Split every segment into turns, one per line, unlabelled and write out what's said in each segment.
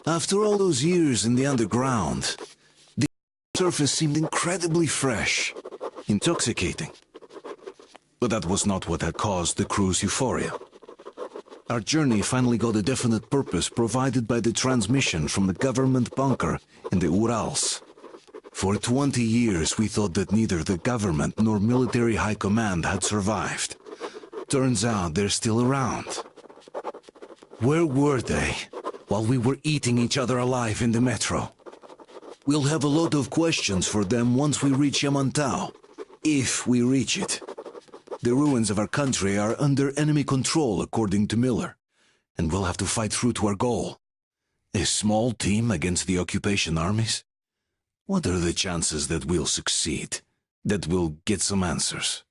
After all those years in the underground, the surface seemed incredibly fresh, intoxicating. But that was not what had caused the crew's euphoria. Our journey finally got a definite purpose provided by the transmission from the government bunker in the Urals. For 20 years we thought that neither the government nor military high command had survived. Turns out they're still around. Where were they while we were eating each other alive in the metro? We'll have a lot of questions for them once we reach Yamantau, if we reach it. The ruins of our country are under enemy control, according to Miller, and we'll have to fight through to our goal. A small team against the occupation armies? What are the chances that we'll succeed, that we'll get some answers?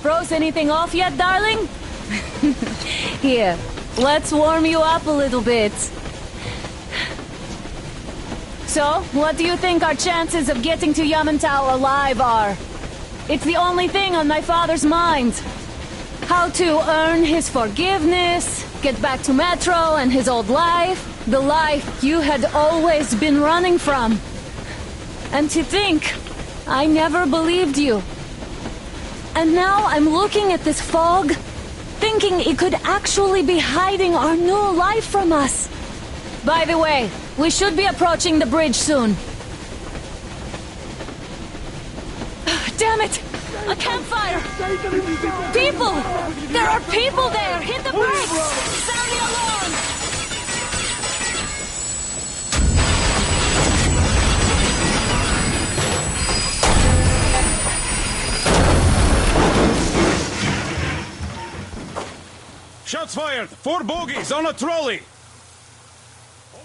Froze anything off yet, darling? Here, let's warm you up a little bit. So, what do you think our chances of getting to Yamantau alive are? It's the only thing on my father's mind. How to earn his forgiveness, get back to Metro and his old life, the life you had always been running from. And to think, I never believed you. And now I'm looking at this fog, thinking it could actually be hiding our new life from us. By the way, we should be approaching the bridge soon. Damn it! A campfire! People! There are people there! Hit the brakes! Sound the alarm!
Shots fired! 4 bogies on a trolley!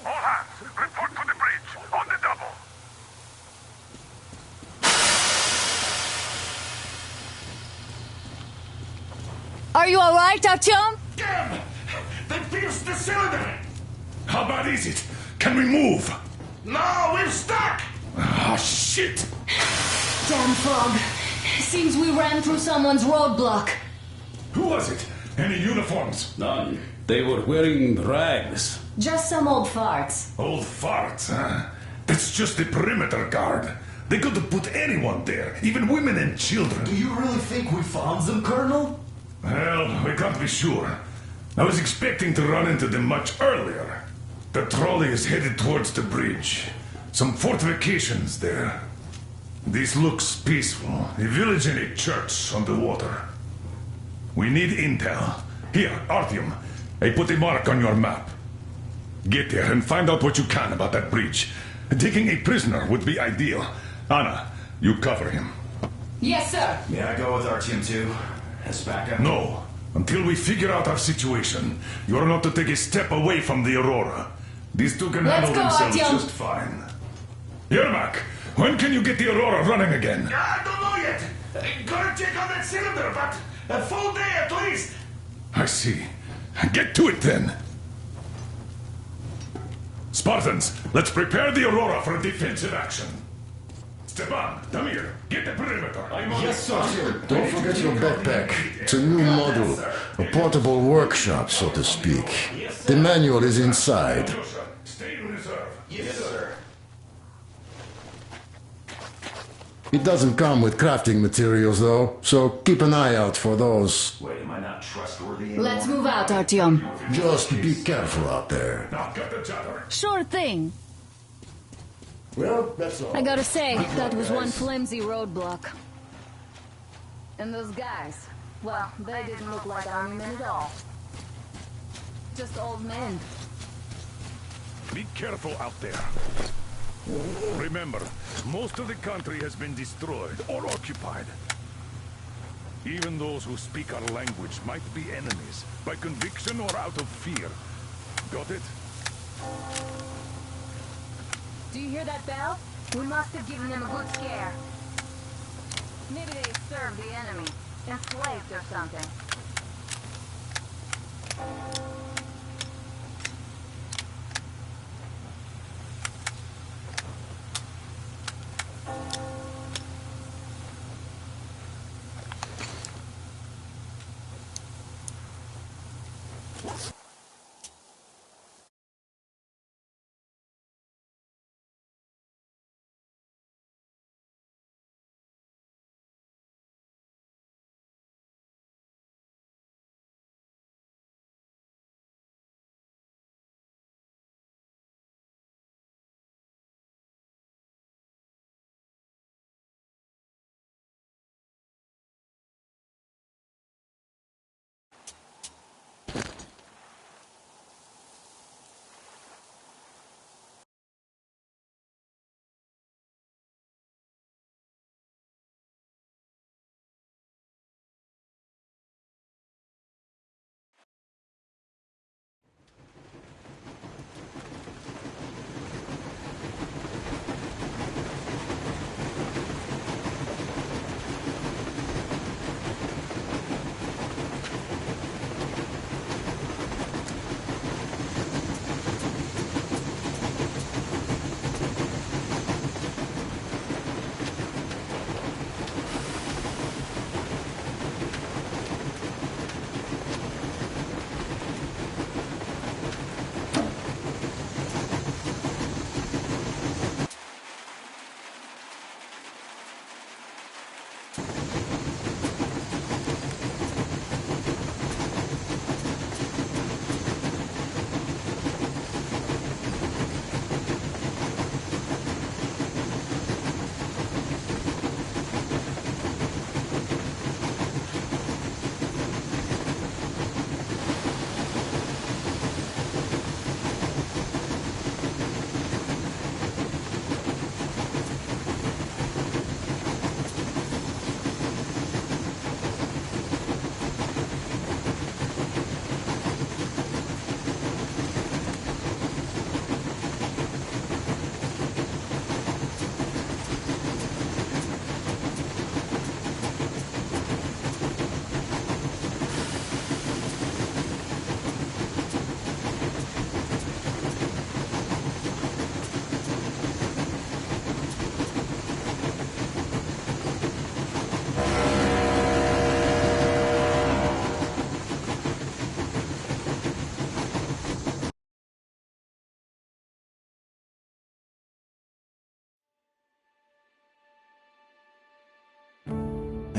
All hands, report to the bridge, on the double.
Are you alright, Artyom?
Damn! They pierced the cylinder! How bad is it? Can we move? No, we're stuck! Ah, shit!
Damn fog. Seems we ran through someone's roadblock.
Who was it? Any uniforms?
None. They were wearing rags.
Just some old farts.
Old farts, huh? That's just the perimeter guard. They could have put anyone there, even women and children.
Do you really think we found them, Colonel?
Well, we can't be sure. I was expecting to run into them much earlier. The trolley is headed towards the bridge. Some fortifications there. This looks peaceful. A village and a church on the water. We need intel. Here, Artyom. I put a mark on your map. Get there and find out what you can about that bridge. Taking a prisoner would be ideal. Anna, you cover him.
Yes, sir.
May I go with Artyom too? As backup?
No. Until we figure out our situation, you're not to take a step away from the Aurora. These two can
Let's
handle
go,
themselves
Artyom.
just fine. Yermak, when can you get the Aurora running again?
I don't know yet. Gotta check on that cylinder, but a full day at least.
I see. Get to it then. Spartans, let's prepare the Aurora for a defensive action. Stepan, Damir, get the perimeter. I'm on
Yes, sir.
Don't forget your backpack. It's a new model. A portable workshop, so to speak. The manual is inside.
Joshua, stay in reserve.
Yes, sir.
It doesn't come with crafting materials, though, so keep an eye out for those.
Wait, am I not trustworthy anymore?
Let's move out, Artyom.
Just be careful out there.
Now cut the chatter.
Sure thing.
Well, that's all.
I gotta say, that was one flimsy roadblock. And those guys, well, they didn't look like army men at all. Just old men.
Be careful out there. Remember, most of the country has been destroyed or occupied. Even those who speak our language might be enemies, by conviction or out of fear. Got it?
Do you hear that bell? We must have given them a good scare. Maybe they served the enemy, enslaved or something.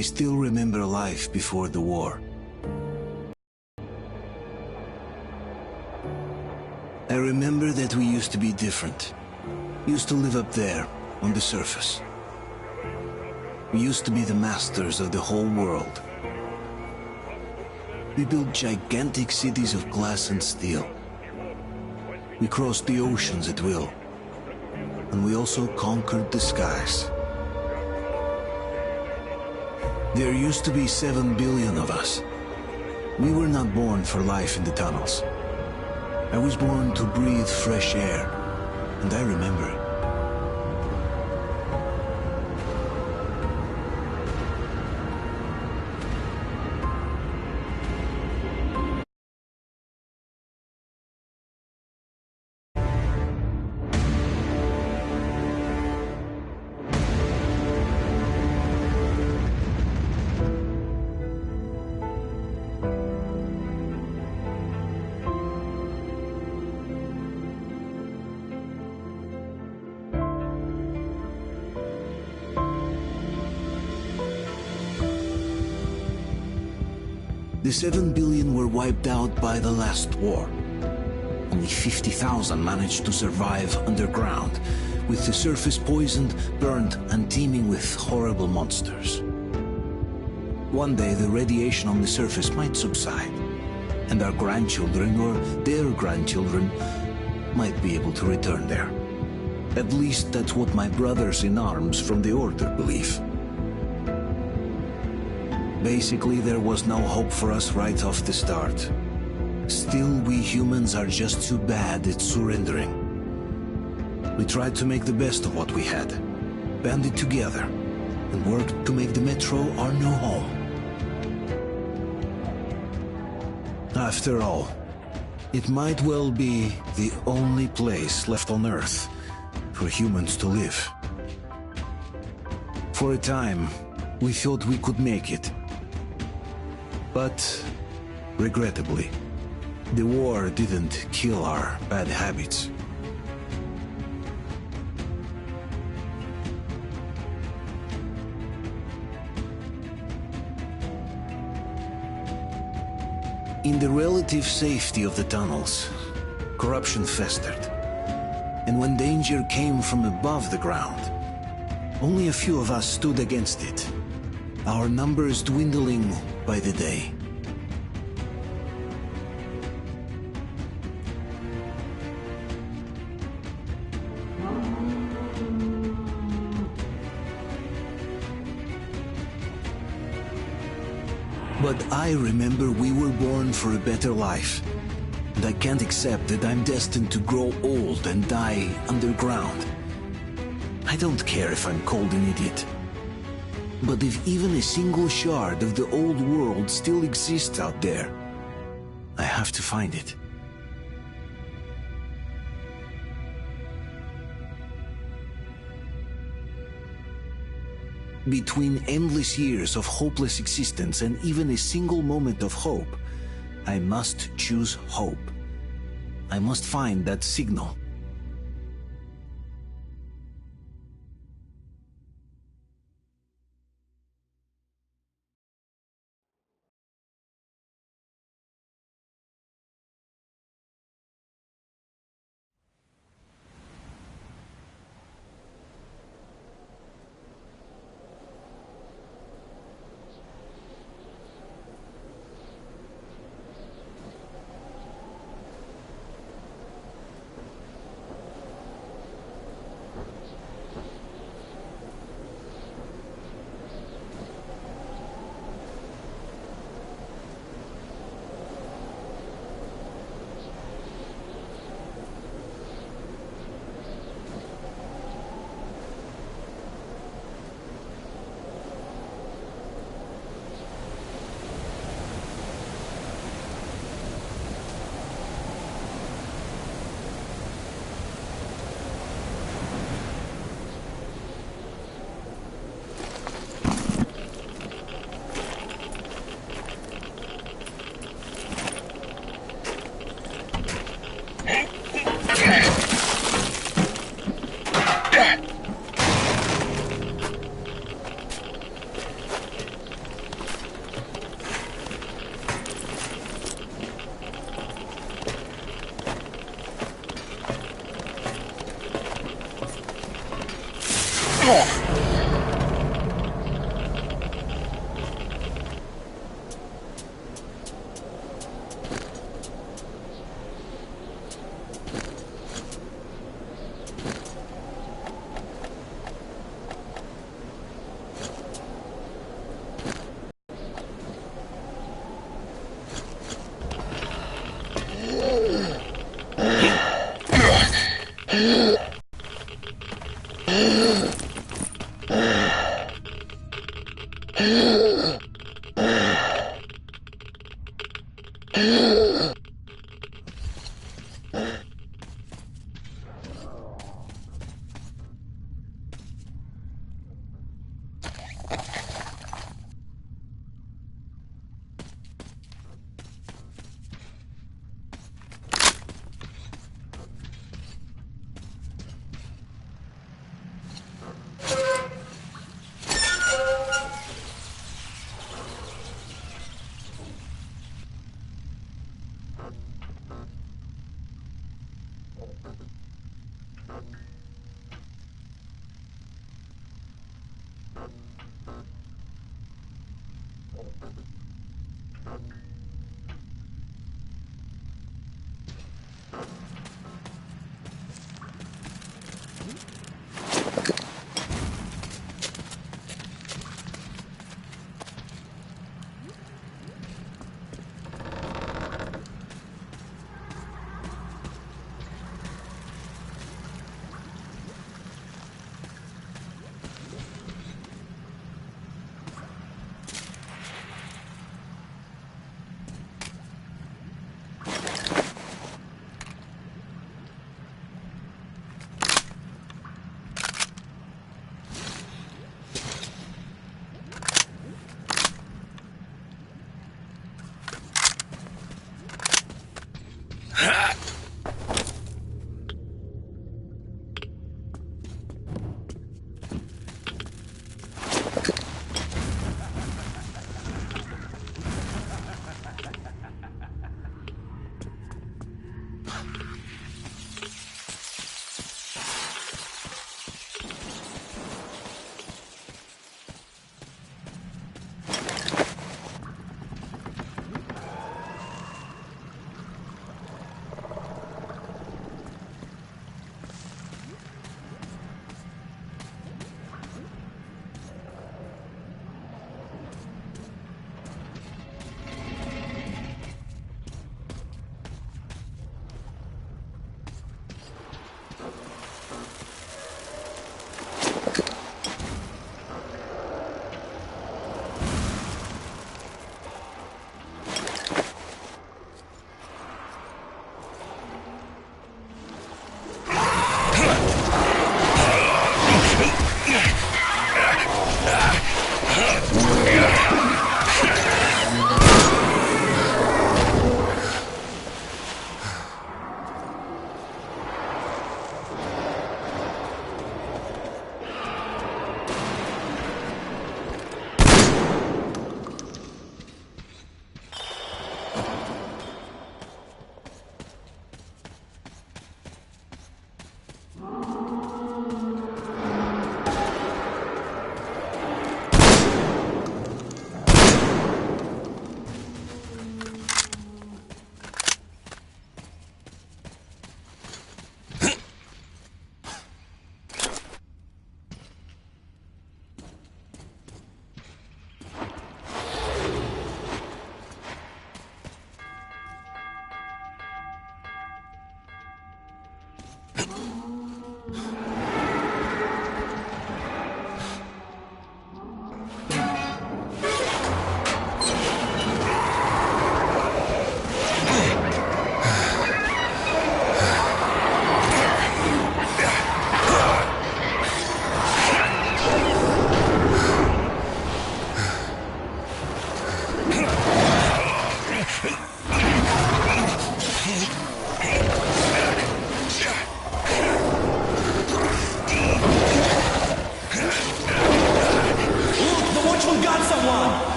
I still remember life before the war. I remember that we used to be different. Used to live up there, on the surface. We used to be the masters of the whole world. We built gigantic cities of glass and steel. We crossed the oceans at will. And we also conquered the skies. There used to be 7 billion of us. We were not born for life in the tunnels. I was born to breathe fresh air, and I remember it. The 7 billion were wiped out by the last war. Only 50,000 managed to survive underground, with the surface poisoned, burnt, and teeming with horrible monsters. One day the radiation on the surface might subside, and our grandchildren or their grandchildren might be able to return there. At least that's what my brothers in arms from the Order believe. Basically, there was no hope for us right off the start. Still, we humans are just too bad at surrendering. We tried to make the best of what we had, banded together, and worked to make the Metro our new home. After all, it might well be the only place left on Earth for humans to live. For a time, we thought we could make it. But, regrettably, the war didn't kill our bad habits. In the relative safety of the tunnels, corruption festered. And when danger came from above the ground, only a few of us stood against it, our numbers dwindling by the day. But I remember we were born for a better life, and I can't accept that I'm destined to grow old and die underground. I don't care if I'm called an idiot. But if even a single shard of the old world still exists out there, I have to find it. Between endless years of hopeless existence and even a single moment of hope, I must choose hope. I must find that signal.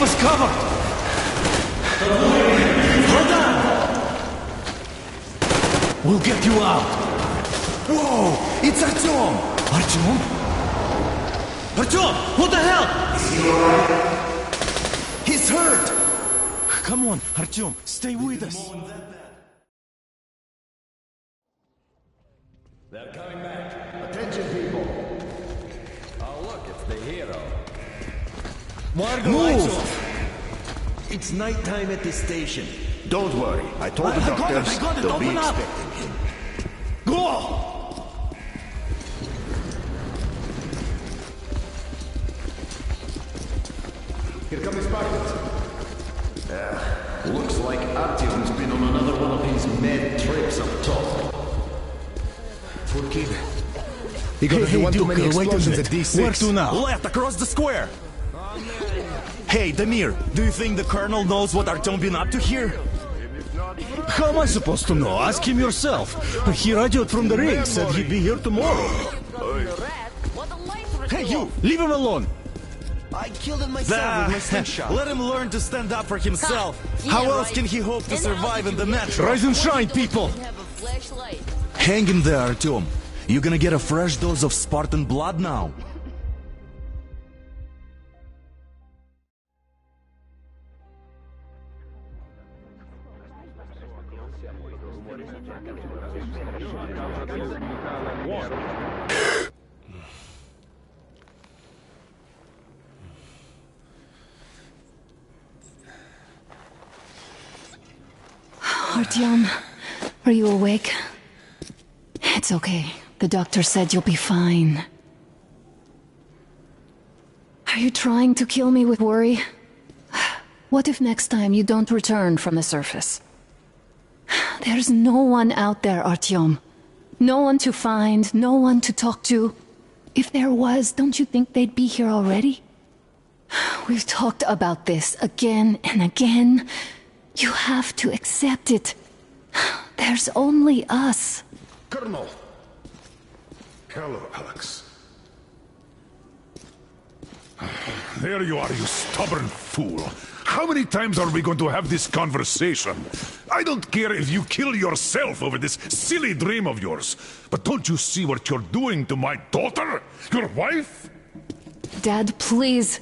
Keep us covered! Hold on! We'll get you out! Whoa! It's Artyom! Artyom? Artyom! What the hell? He's hurt! Come on, Artyom, stay with us.
They're coming back. Attention, people. Oh, look, it's the hero.
Margo,
Move!
It's nighttime at the station.
Don't worry. I told the doctors
I got it.
they'll be
Open up.
expecting him.
Go!
Here come his Spartans. Looks like Artyom's been on another one of his mad trips up top.
Poor kid.
He got
Hey,
one too
Duke,
many
wait a
explosions
minute.
at D6.
Where to now? Left, across the square. Hey, Damir, do you think the Colonel knows what Artyom been up to here? How am I supposed to know? Ask him yourself. He radioed from the ring, said he'd be here tomorrow. Hey, you! Leave him alone!
I killed him myself with my slingshot.
Let him learn to stand up for himself. How else can he hope to survive in the match? Rise and shine, people! Hang in there, Artyom. You're gonna get a fresh dose of Spartan blood now.
Artyom, are you awake? It's okay. The doctor said you'll be fine. Are you trying to kill me with worry? What if next time you don't return from the surface? There's no one out there, Artyom. No one to find, no one to talk to. If there was, don't you think they'd be here already? We've talked about this again and again. You have to accept it. There's only us.
Colonel! Hello, Alex. There you are, you stubborn fool. How many times are we going to have this conversation? I don't care if you kill yourself over this silly dream of yours, but don't you see what you're doing to my daughter? Your wife?
Dad, please.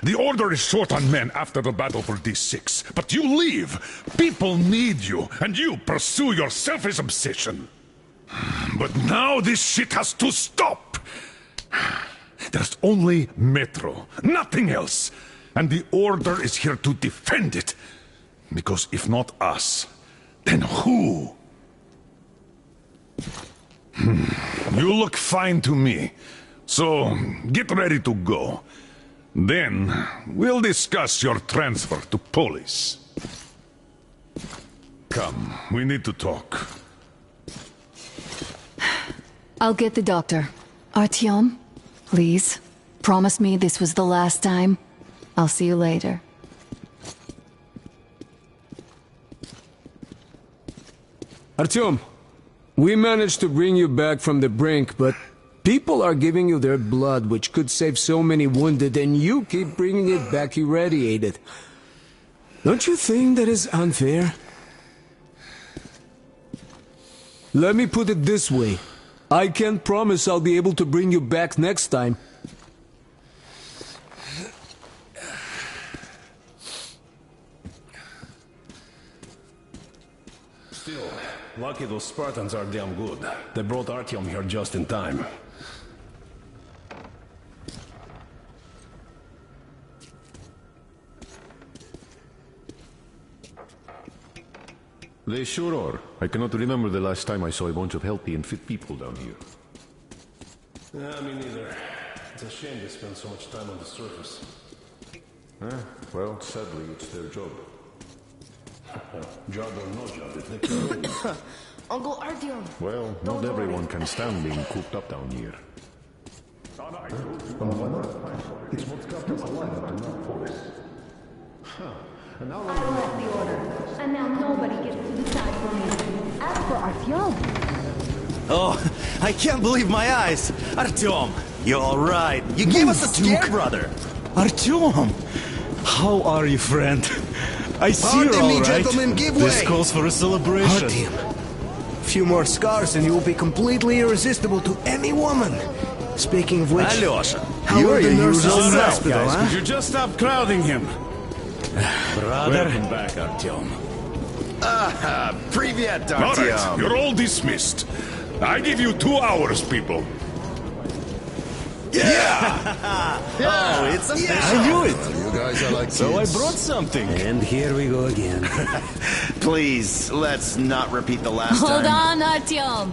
The Order is short on men after the battle for D6, but you leave. People need you, and you pursue your selfish obsession. But now this shit has to stop. There's only Metro, nothing else. And the Order is here to defend it. Because if not us, then who? You look fine to me. So, get ready to go. Then, we'll discuss your transfer to Polis. Come, we need to talk.
I'll get the doctor. Artyom, please, promise me this was the last time. I'll see you later.
Artyom, we managed to bring you back from the brink, but people are giving you their blood, which could save so many wounded, and you keep bringing it back irradiated. Don't you think that is unfair? Let me put it this way. I can't promise I'll be able to bring you back next time.
Still, lucky those Spartans are damn good. They brought Artyom here just in time.
They sure are. I cannot remember the last time I saw a bunch of healthy and fit people down here.
Yeah, me neither. It's a shame they spend so much time on the surface.
Well, sadly, it's their job.
Job or no job, if they can.
Uncle Artyom.
Well, not everyone can stand being cooped up down here.
It's what's kept us alive up to now, Forrest. And now
I left the Order, and now nobody gets to decide for me. As for Artyom...
Oh, I can't believe my eyes! Artyom, you're all right. You gave us a scare, brother. Artyom! How are you, friend? I see
Pardon
you're all
me,
right.
gentlemen, give
This
way.
calls for a celebration.
Artyom. Few more scars and you will be completely irresistible to any woman. Speaking of which,
Alyosha,
how
you're
are the
your
nurses
usual
in the
self,
hospital,
guys.
huh?
Could you just stop crowding him? Brother.
Welcome back, Artyom.
Привет,
All right,
Artyom.
you're all dismissed. I give you 2 hours, people.
Oh, it's official.
I knew it.
You guys are like
So I
kids.
brought something.
And here we go again.
Please, let's not repeat the last
Hold
time.
on, Artyom.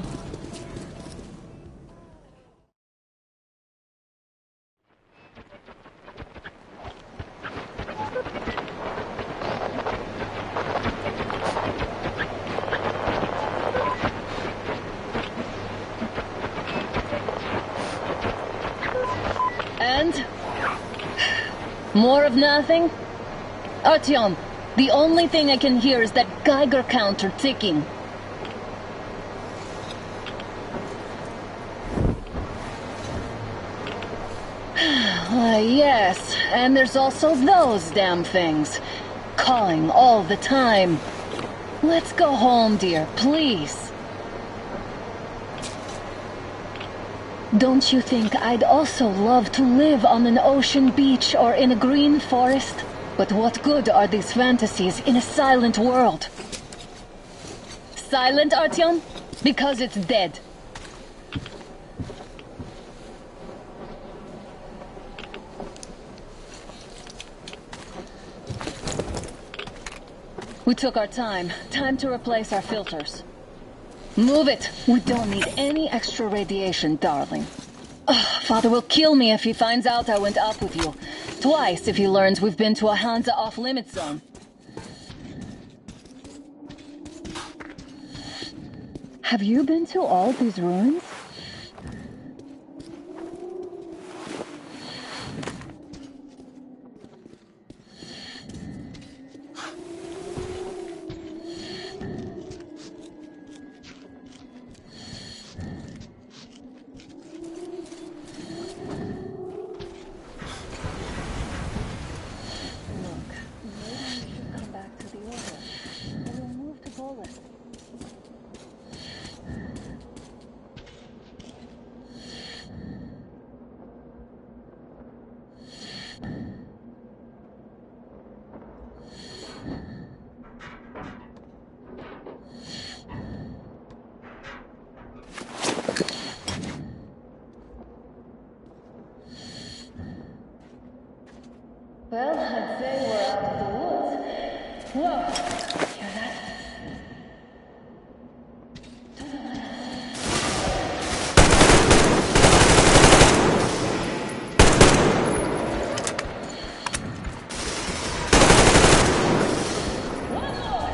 And? More of nothing? Artyom, the only thing I can hear is that Geiger counter ticking. Yes, and there's also those damn things. Calling all the time. Let's go home, dear, please. Don't you think I'd also love to live on an ocean beach or in a green forest? But what good are these fantasies in a silent world? Silent, Artyom? Because it's dead. We took our time. Time to replace our filters. Move it! We don't need any extra radiation, darling. Ugh, Father will kill me if he finds out I went up with you. Twice if he learns we've been to a Hansa off-limits zone. Have you been to all these ruins? Well, I'd say we're out of the woods. Whoa! Hear that? To the left. One more!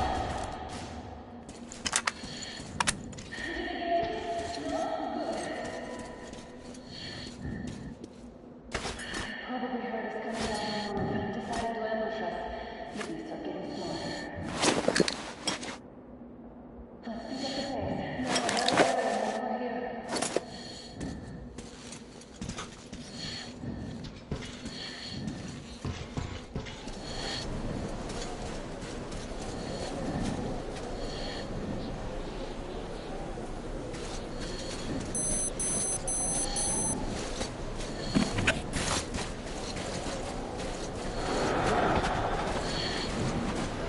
Probably heard us coming down the roof and decided to ambush us. The beasts are getting smaller. Let's pick up the pace. No, over here.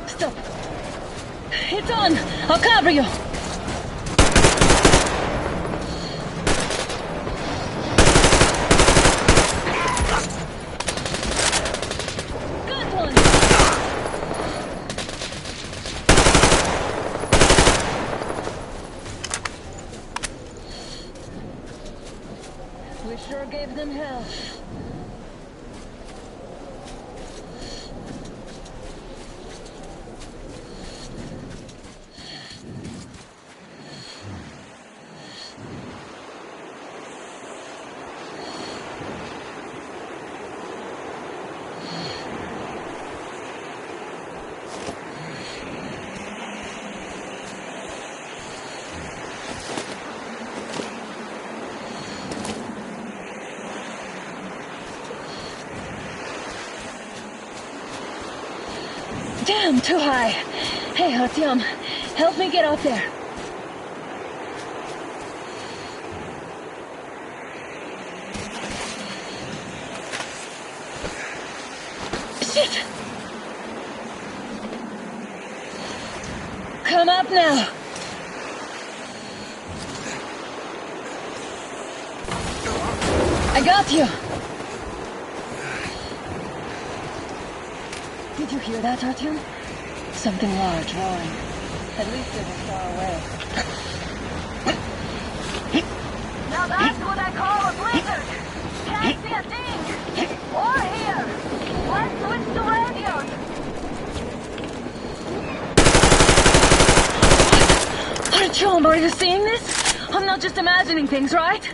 Stop! It's on! I'll cover you! Good one! We sure gave them hell. Damn, too high. Hey, Artyom, help me get out there. Shit! Come up now. I got you. Did you hear that, Artyom? Something large roaring. At least it was far away. Now that's what I call a blizzard. Can't see a thing. Or hear. Let's switch to radios. Artyom, are you seeing this? I'm not just imagining things, right?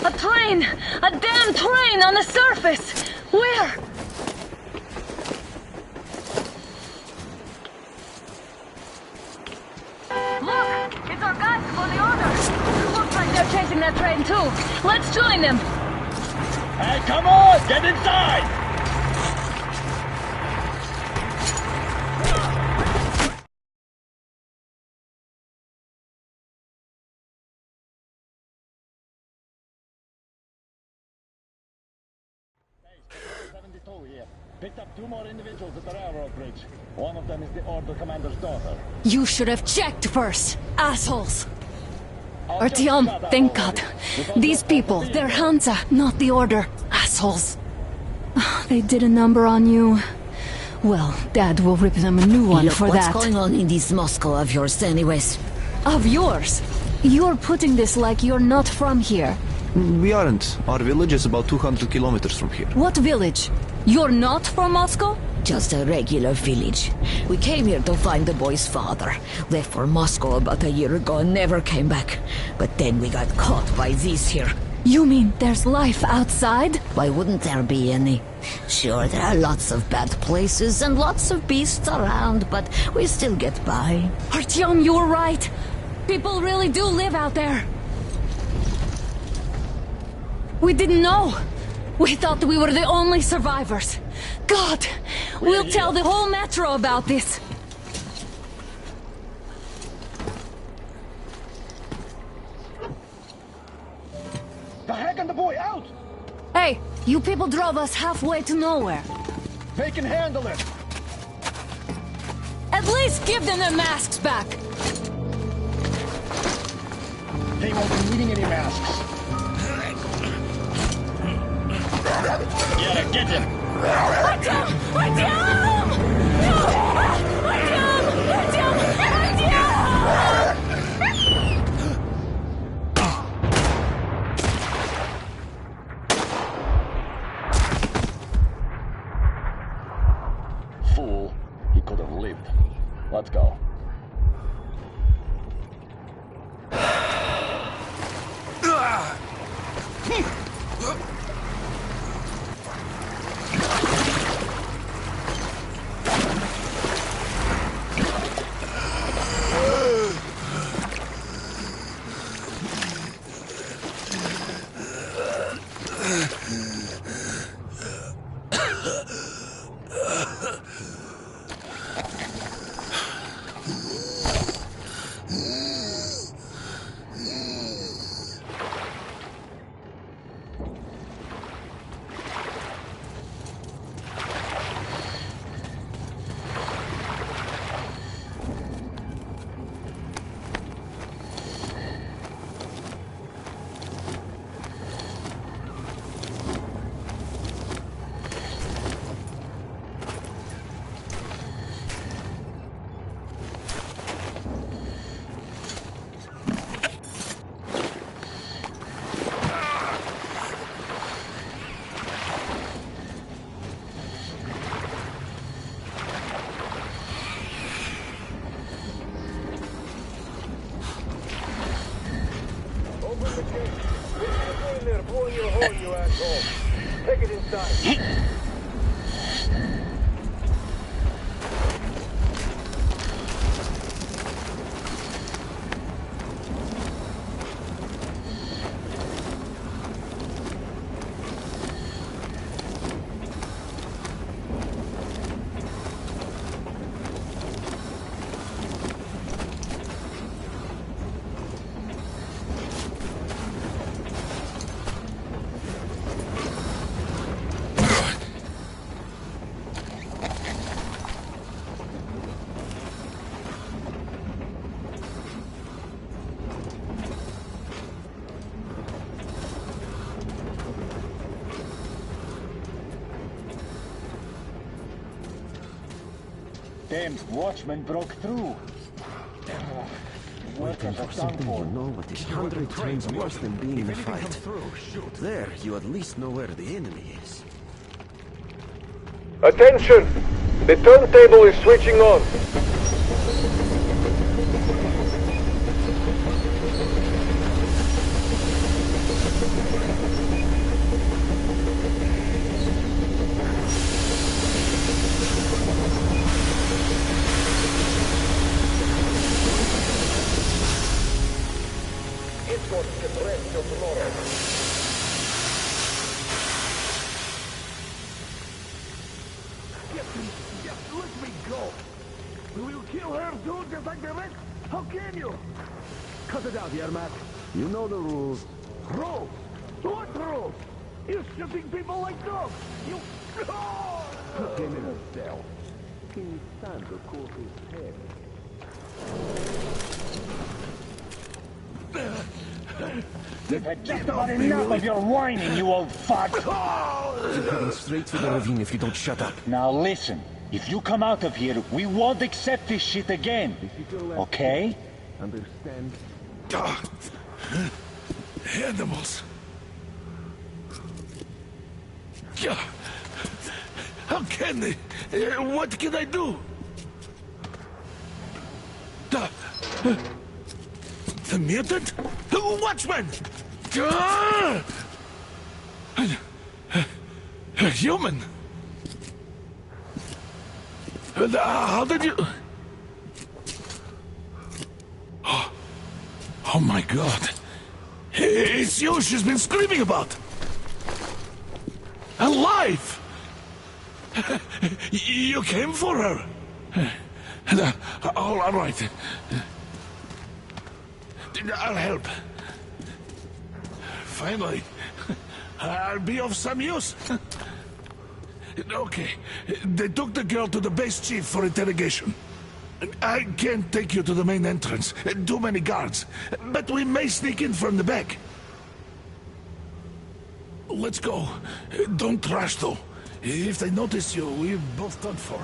A plane! A damn plane on the surface! Where? Look! It's our guys for the order! Looks like they're chasing that train too. Let's join them!
Hey, come on! Get inside!
Here. Picked up 2 more individuals at the railroad bridge. One of them is the Order Commander's daughter.
You should have checked first, assholes! Artyom, thank God. These people, they're Hansa, not the Order. Assholes. They did a number on you. Well, Dad will rip them a new one for that.
What's going on in this Moscow of yours anyways?
Of yours? You're putting this like you're not from here.
We aren't. Our village is about 200 kilometers from here.
What village? You're not from Moscow?
Just a regular village. We came here to find the boy's father. Left for Moscow about a year ago and never came back. But then we got caught by these here.
You mean there's life outside?
Why wouldn't there be any? Sure, there are lots of bad places and lots of beasts around, but we still get by.
Artyom, you're right. People really do live out there. We didn't know. We thought we were the only survivors. God, we'll tell the whole metro about this.
The heck and the boy out!
Hey, you people drove us halfway to nowhere.
They can handle it.
At least give them their masks back.
They won't be needing any masks. Yeah, get him!
Artyom! Artyom! No! Artyom! Artyom!
Fool. He could have lived. Let's go.
Take it inside.
Damn watchman broke through.
Waiting for something you know what is 100 times worse than being in a fight. There, you at least know where the enemy is.
Attention! The turntable is switching on.
Let me go. Will you kill her too, just like the rest? How can you? Cut it out, Yermak. You know the rules. Rules? What rules? You're shooting people like dogs. You... Put him in a cell. Can you stand to cool his head?
You've had just about enough of your whining, you old fuck!
You're heading straight to the ravine if you don't shut up.
Now listen, if you come out of here, we won't accept this shit again. Okay?
Understand?
Animals. How can they? What can I do? The mutant? Watchman! A human? How did you... Oh my God. It's you she's been screaming about. Alive! You came for her. All right. I'll help. Finally, I'll be of some use. Okay, they took the girl to the base chief for interrogation. I can't take you to the main entrance. Too many guards. But we may sneak in from the back. Let's go. Don't rush, though. If they notice you, we're both done for.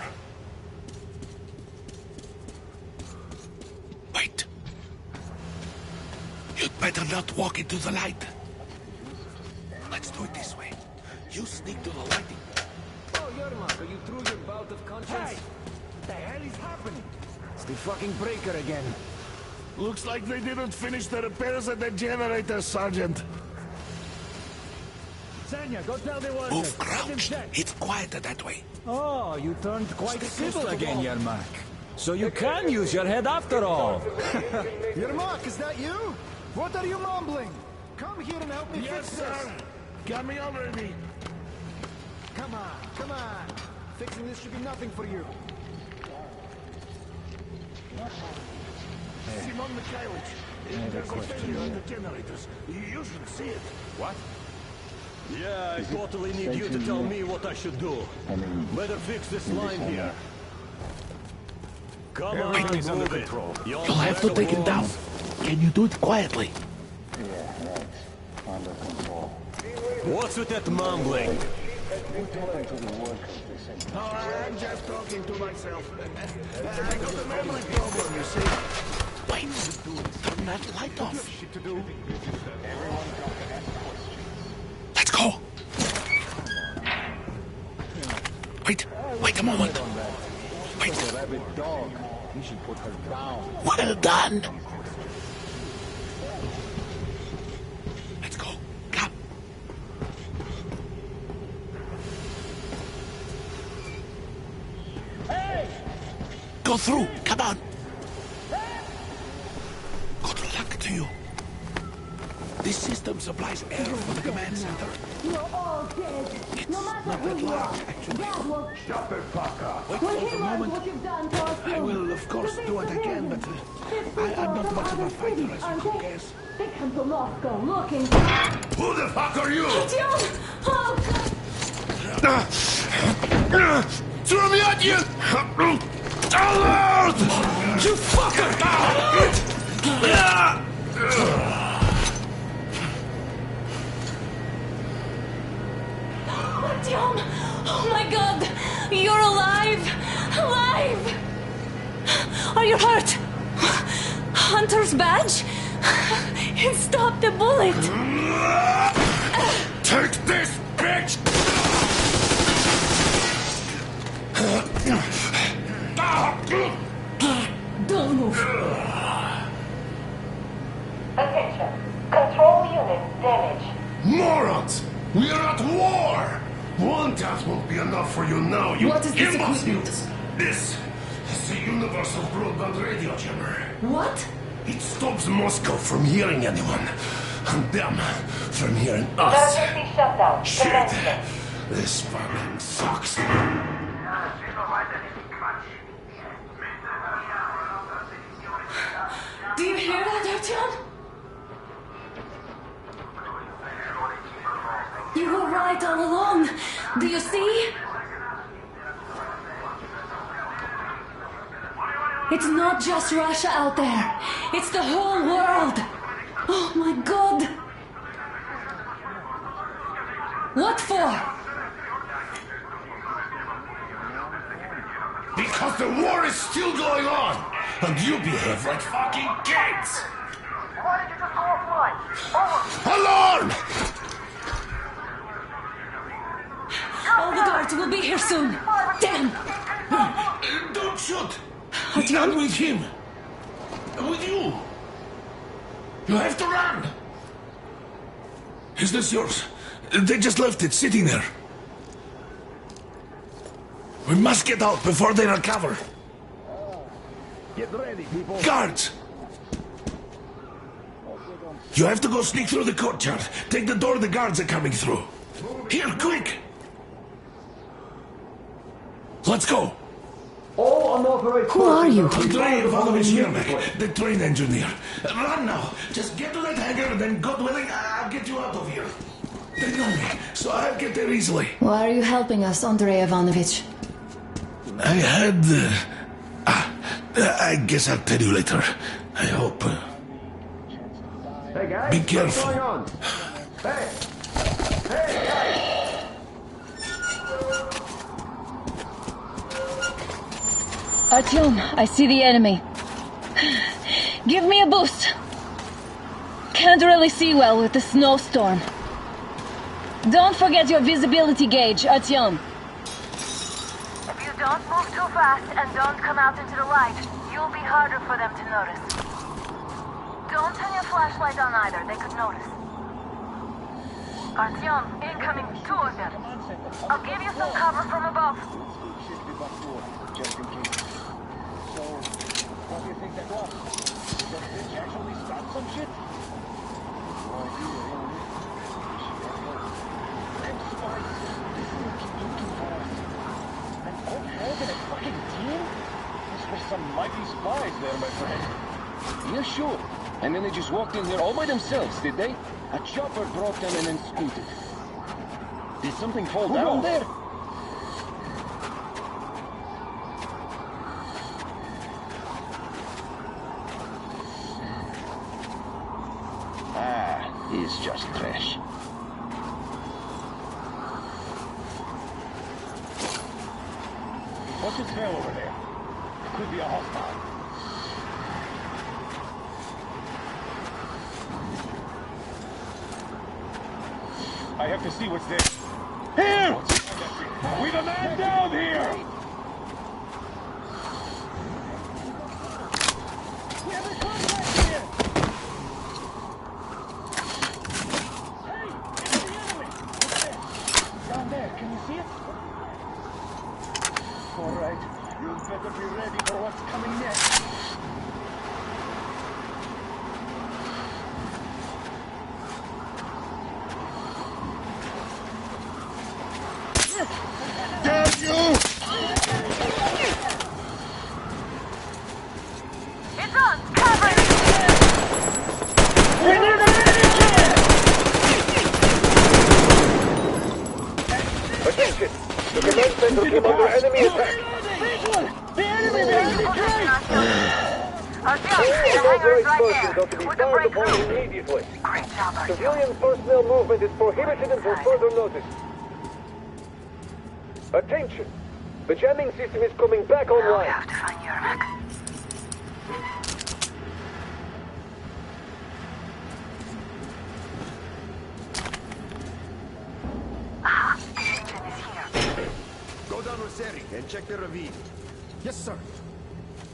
Wait. You'd better not walk into the light. Let's do it this way. You sneak to the lighting.
Oh, Yermak, are you through your bout of conscience?
Hey! What the hell is happening?
It's the fucking breaker again.
Looks like they didn't finish the repairs at the generator, Sergeant.
Sanya, go tell the workers.
Move, crouch. It's quieter that way.
Oh, you turned quite civil again, Yermak. So you can use your head after all.
Yermak, is that you? What are you mumbling? Come here and help me
Yes,
fix
sir.
this.
Got me already.
Come on. Fixing this should be nothing for you.
Simon Mikhailовich. They're contained on the generators. You should see it.
What? Yeah, I totally need you to tell me what I should do. Better fix this line here. Come on,
Everything's
move
under
it.
control.
You'll
have to take it down. Can you do it quietly?
Yeah, right. Under control.
What's with that mumbling?
We talking to the workers, they said.
Oh, I'm just talking to myself. I got a memory problem, you see. Wait, turn that light off. Let's go. Wait a moment. Wait.
A rabid dog. You should put her down.
Well done. Let's go. Come.
Hey!
Go through. Come on. Good luck to you. This system supplies air for the command center.
You're all dead.
It's
No matter
not
who
that
you
large,
are.
actually.
Dad will...
Shut the fuck up.
Wait
When
for
he
the
learns
moment.
what you've done to us,
I will, of course, do what I can, but I'm not much of a fighter, as you could guess.
They come to Moscow looking...
Who the fuck are you?
Артем! Oh,
Throw me at you! Alert! You fucker!
Артем! Oh my God! You're alive! Alive! Are you hurt? Hunter's badge? It stopped the bullet!
Take this, bitch!
Don't move.
Attention. Control unit damaged.
Morons! We are at war! One task won't be enough for you now, you
What is this
imbeciles! This is a universal broadband radio jammer.
What?
It stops Moscow from hearing anyone, and them from hearing us.
Emergency shutdown.
Shit!
Commencement.
This fucking sucks.
Do you hear that, Artyom? You were right all along. Do you see? It's not just Russia out there. It's the whole world. Oh my God. What for?
Because the war is still going on, and you behave like fucking kids!
Why did you just go offline? Over.
Alarm!
All the guards will be here soon. Damn!
Don't shoot!
Artyom?
Not with him! With you! You have to run! Is this yours? They just left it sitting there. We must get out before they recover.
Get ready, people.
Guards! You have to go sneak through the courtyard. Take the door the guards are coming through. Here, quick! Let's go!
All unauthorized.
Who are you?
Andrei Ivanovich Yermak, the train engineer. Run now! Just get to that hangar, then God willing, I'll get you out of here. They know me, so I'll get there easily.
Why are you helping us, Andrei Ivanovich?
I had... I guess I'll tell you later. I hope.
Hey guys,
Be careful.
what's going on? Hey! Hey guys!
Artyom, I see the enemy. Give me a boost. Can't really see well with the snowstorm. Don't forget your visibility gauge, Artyom.
If you don't move too fast and don't come out into the light, you'll be harder for them to notice. Don't turn your flashlight on either, they could notice. Artyom, incoming, 2 of them. I'll give you some cover from above.
Just in case. So, what do you think that was? Did the bitch actually stop some shit? No idea, Them spies definitely keep looking for us. And all help in a fucking team? Those were some mighty spies there, my friend. Yeah, sure. And then they just walked in here all by themselves, did they? A chopper brought them and then scooted. Did something fall down there? Is just trash. What's the trail over there? Could be a hostile. I have to see what's there. Here! We've a man down here! We have a contact here! Down there, can you see it? All right, you better be ready for what's coming next.
Damn you!
It's on! Cover!
We're near the enemy camp!
Attention! The command center came under enemy attack.
The enemy behind the train!
Artyom,
All
the hangar's
unauthorized
right
persons
there.
are to be
With the
fired
breakthrough.
upon immediately.
Great job, Artyom.
Civilian personnel movement is prohibited until further notice. Attention! The jamming system is coming back
Now we
online.
have to find Yermak.
check the ravine. Yes, sir.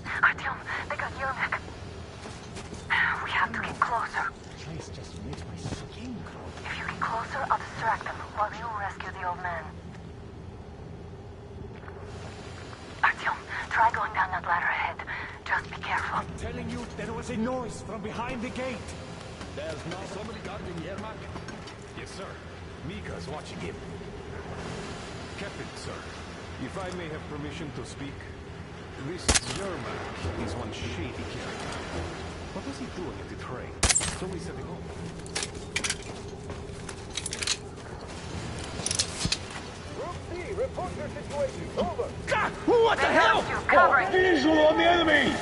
Artyom, they got Yermak. We have to get closer.
Place just makes my skin crawl.
If you get closer, I'll distract them while you rescue the old man. Artyom, try going down that ladder ahead. Just be careful.
I'm telling you, there was a noise from behind the gate.
There's not somebody guarding Yermak? Yes, sir. Mika's watching him. Captain, sir, if I may have permission to speak, this Yermak is one shady character. What was he doing at the train? Somebody setting off.
Group C, report your situation. Over.
God! What the hell?
Visual on the enemy!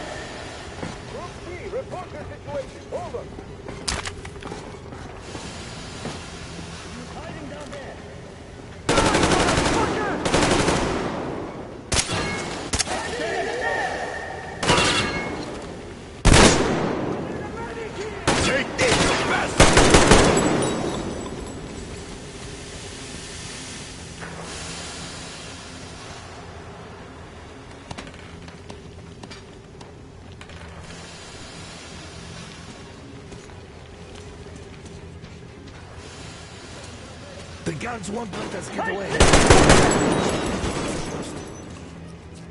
Group C, report your situation. Over.
Hiding down there.
Take this, you bastard!
The guards won't let us get away.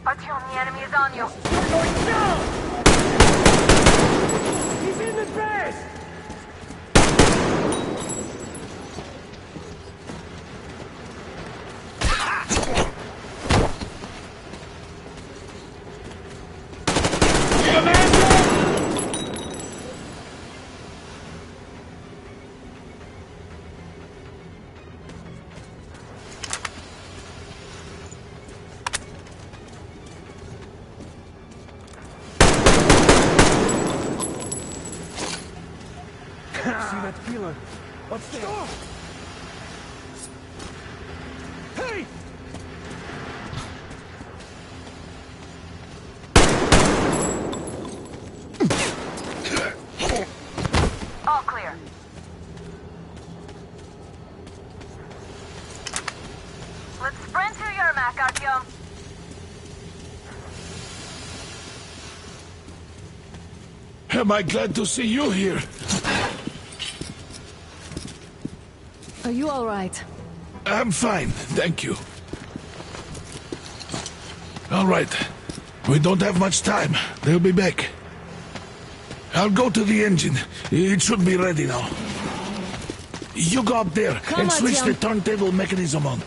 Artyom, the enemy is on you.
We're going down! He's in the base! See that killer? What's there? Stop! Hey!
All clear. Let's sprint to Yermak, Artyom.
Am I glad to see you here?
Are you all right?
I'm fine, thank you. All right. We don't have much time. They'll be back. I'll go to the engine. It should be ready now. You go up there
Come
and
on,
switch the
Tim.
turntable mechanism on.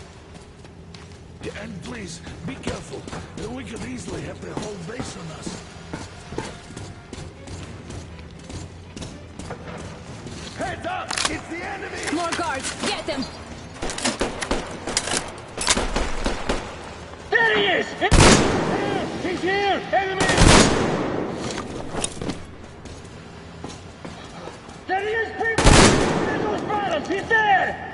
And please, be careful. We could easily have the whole base on us.
Heads up! It's the enemy!
More guards! Get them!
There he is! He's here! Enemy! There he is, people! There's those battles! He's there!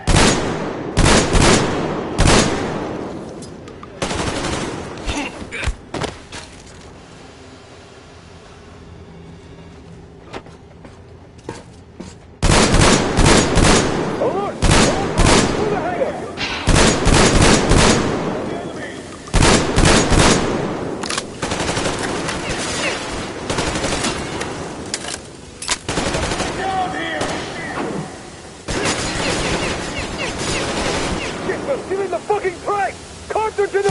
Still in the fucking track! Carter to the...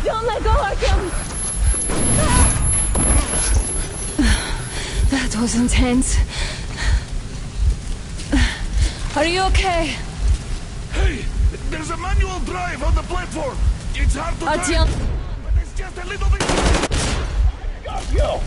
Don't let go, Artyom! That was intense. Are you okay?
Hey, there's a manual drive on the platform. It's hard to
Artyom!
turn, but it's just a little bit...
Go!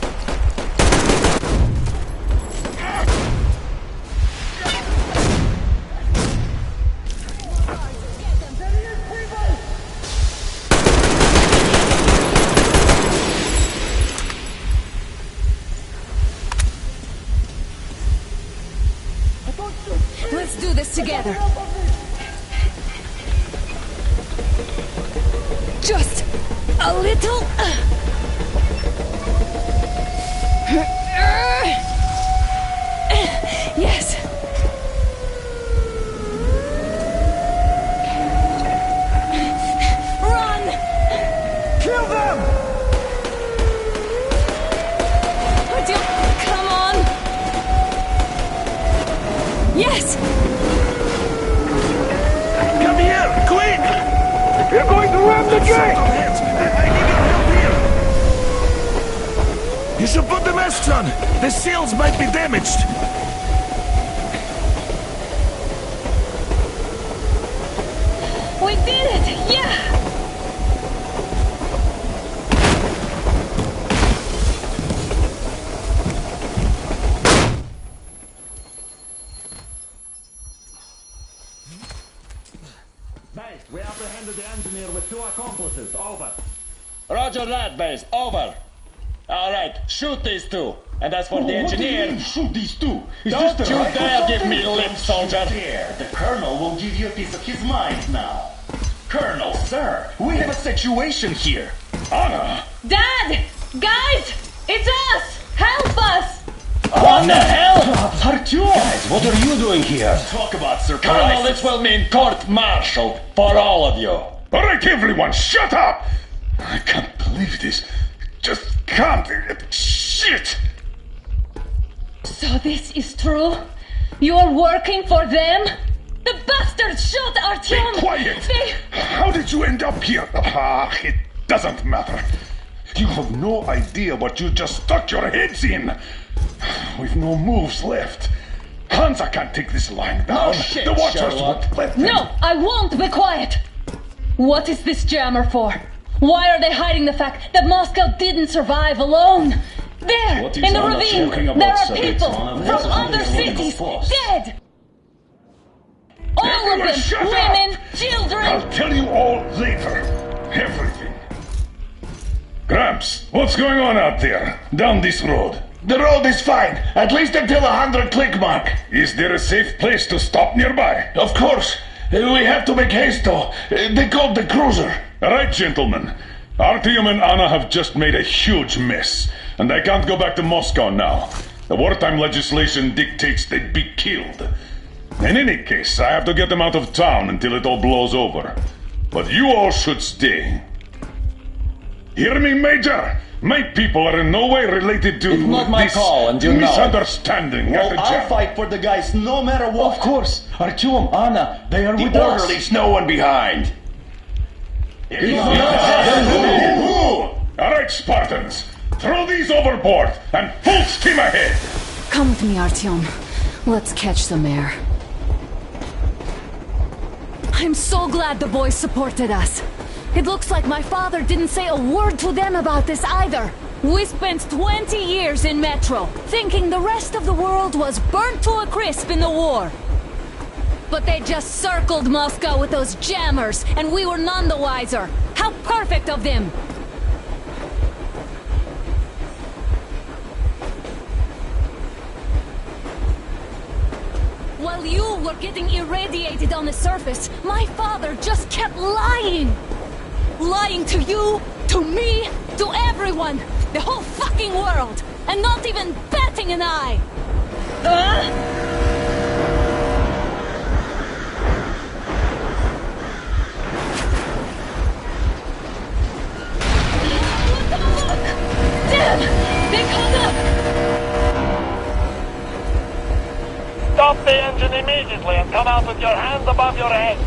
together. Just a little. Yes. Run!
Kill them!
Come on! Yes!
Come here, quick! You're going to ram the gate! I need your help here! You should put the masks on! The seals might be damaged!
We did it! Yeah!
Base, we apprehended the engineer with 2 accomplices. Over.
Roger that, base. Over. All right, shoot these 2. And as for the engineer...
Shoot these 2?
Don't you dare give me lip, soldier.
Here, the Colonel will give you a piece of his mind now. Colonel, sir, we have a situation here. Anna!
Dad! Guys! It's us! Help us!
What the hell?
Artyom! Guys, what are you doing here? Talk about surprise.
Colonel, this will mean court-martial for all of you.
All right, everyone, shut up! I can't believe this. Just can't. Shit!
So this is true? You're working for them? The bastards shot Artyom!
Be quiet! How did you end up here? It doesn't matter. You have no idea what you just stuck your heads in. We've no moves left. Hansa can't take this line down.
No shit,
the Watchers
Sherlock.
won't let them.
No, I won't be quiet! What is this jammer for? Why are they hiding the fact that Moscow didn't survive alone? There,
What is
in the
Anna
ravine,
talking about,
there are
sir?
people
It's Anna.
from
It's
other
Anna.
cities dead! All of
Everyone
them!
shut
Women,
up.
children!
I'll tell you all later. Everything. Gramps, what's going on out there? Down this road?
The road is fine, at least until 100 click mark.
Is there a safe place to stop nearby?
Of course. We have to make haste though. They called the cruiser.
All right, gentlemen. Artyom and Anna have just made a huge mess, and they can't go back to Moscow now. The wartime legislation dictates they'd be killed. In any case, I have to get them out of town until it all blows over. But you all should stay. Hear me, Major? My people are in no way related to
It's not my
this
call, and you know it.
misunderstanding at
Well,
the
I'll
jam.
fight for the guys no matter what.
Of course. Artyom, Anna, they are with
The
us.
orderlies,
no one behind.
All right, Spartans. Throw these overboard and full steam ahead.
Come with me, Artyom. Let's catch some air. I'm so glad the boys supported us. It looks like my father didn't say a word to them about this either. We spent 20 years in Metro, thinking the rest of the world was burnt to a crisp in the war. But they just circled Moscow with those jammers, and we were none the wiser. How perfect of them! While you were getting irradiated on the surface, my father just kept lying! Lying to you, to me, to everyone! The whole fucking world! And not even batting an eye! Damn! They caught up!
Stop the engine immediately and come out with your hands above your head.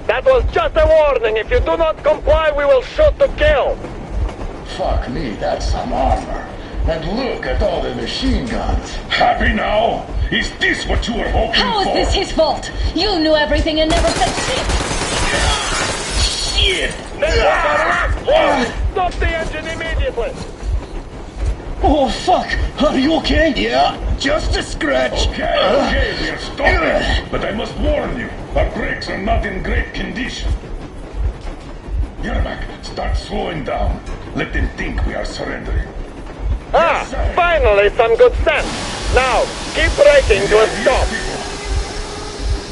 That was just a warning. If you do not comply, we will shoot to kill.
Fuck me, that's some armor. And look at all the machine guns.
Happy now? Is this what you were hoping
How is
for?
this his fault? You knew everything and never said shit!
Shit!
That was our last warning. Stop the engine immediately.
Oh, fuck! Are you okay? Yeah, just a scratch.
Okay, we're stopping. But I must warn you, our brakes are not in great condition. Yermak, start slowing down. Let them think we are surrendering.
Finally some good sense. Now, keep braking to a stop.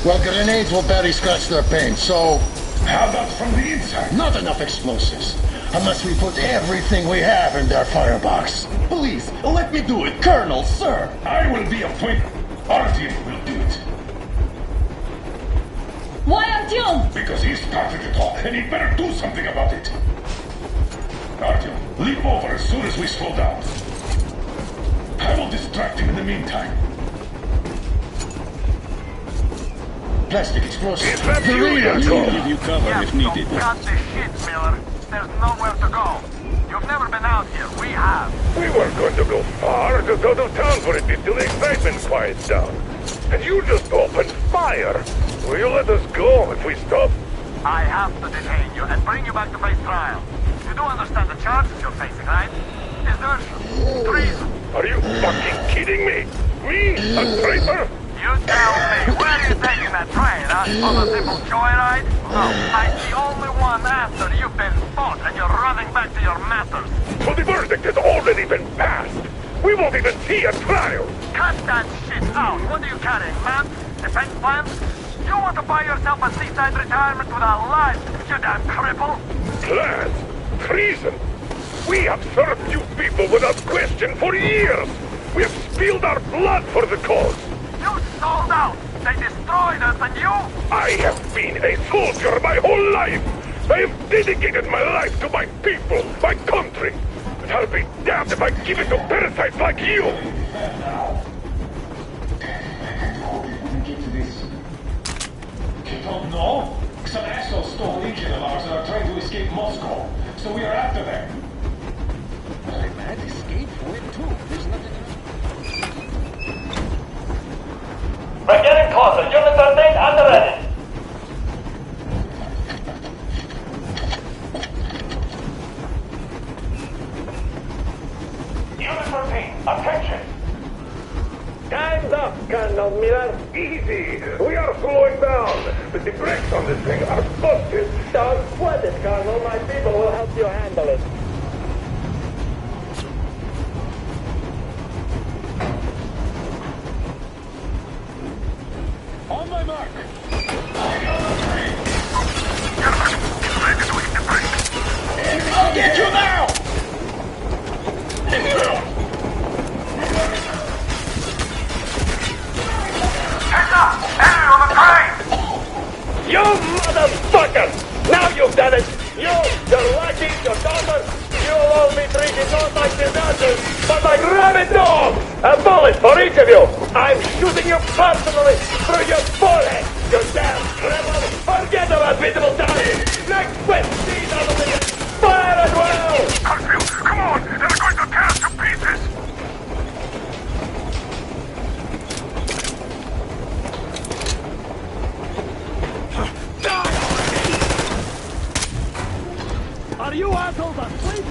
Well, grenades will barely scratch their paint, so...
How about from the inside?
Not enough explosives. Unless we put everything we have in their firebox.
Please, let me do it, Colonel, sir.
I will be a point. Artyom will do it.
Why Artyom?
Because he started it all, and he better do something about it. Artyom, leap over as soon as we slow down. I will distract him in the meantime.
Plastic explosives.
It's
The real
We'll
give
you cover if needed. Cut the shit, Miller. There's nowhere to go. You've never been out here. We have.
We weren't going to go far, just out of town for a bit till the excitement quiets down. And you just opened fire. Will you let us go if we stop?
I have to detain you and bring you back to face trial. You do understand the charges you're facing, right? Desertion, treason.
Are you fucking kidding me? Me? A traitor?
You tell me, where are you taking that train, huh? On a simple joyride? No, I'm the only one after you've been fought and you're running back to your masters.
So the verdict has already been passed. We won't even see a trial.
Cut that shit out. What are you carrying, man? Defense plans? You want to buy yourself a seaside retirement without life, you damn cripple?
Plans? Treason? We have served you people without question for years. We have spilled our blood for the cause.
You sold out. They destroyed us and you?
I have been a soldier my whole life. I have dedicated my life to my people, my country. But I'll be damned if I give it to parasites like you.
Don't know? Some assholes stole Legion of ours and are trying to escape Moscow. So we are after them.
I might escape for it too. There's nothing...
We're getting closer. Units are made and ready. Unit 13, attention. Time's up, Colonel Miller.
Easy. We are slowing down. But the brakes on this thing are busted.
Don't sweat it, Colonel. My people will help you handle it.
On my mark.
I'll get you now! Heads up! Enemy on the train! You motherfucker! Now you've done it! You, your lackeys, your daughters, you'll all be treated not like deserters, but like rabid dogs! A bullet for each of you! I'm shooting you personally through your forehead! You damn criminal! Forget about visible dying! Next whip! These are the things! Fire as well!
Harfield, come on! They're going to tear us to pieces!
Are you assholes asleep?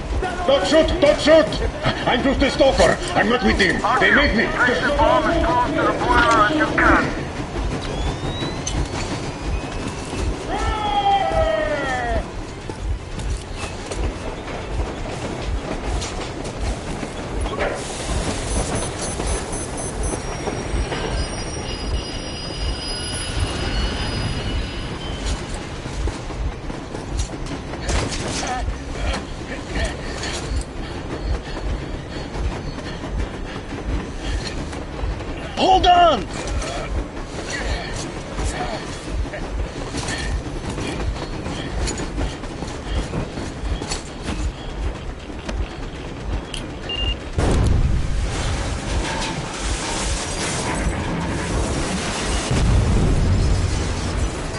Don't shoot! Don't shoot! I'm just a stalker. I'm not with them. They made me.
Place your bomb as close to the boiler as you can.
Hold on!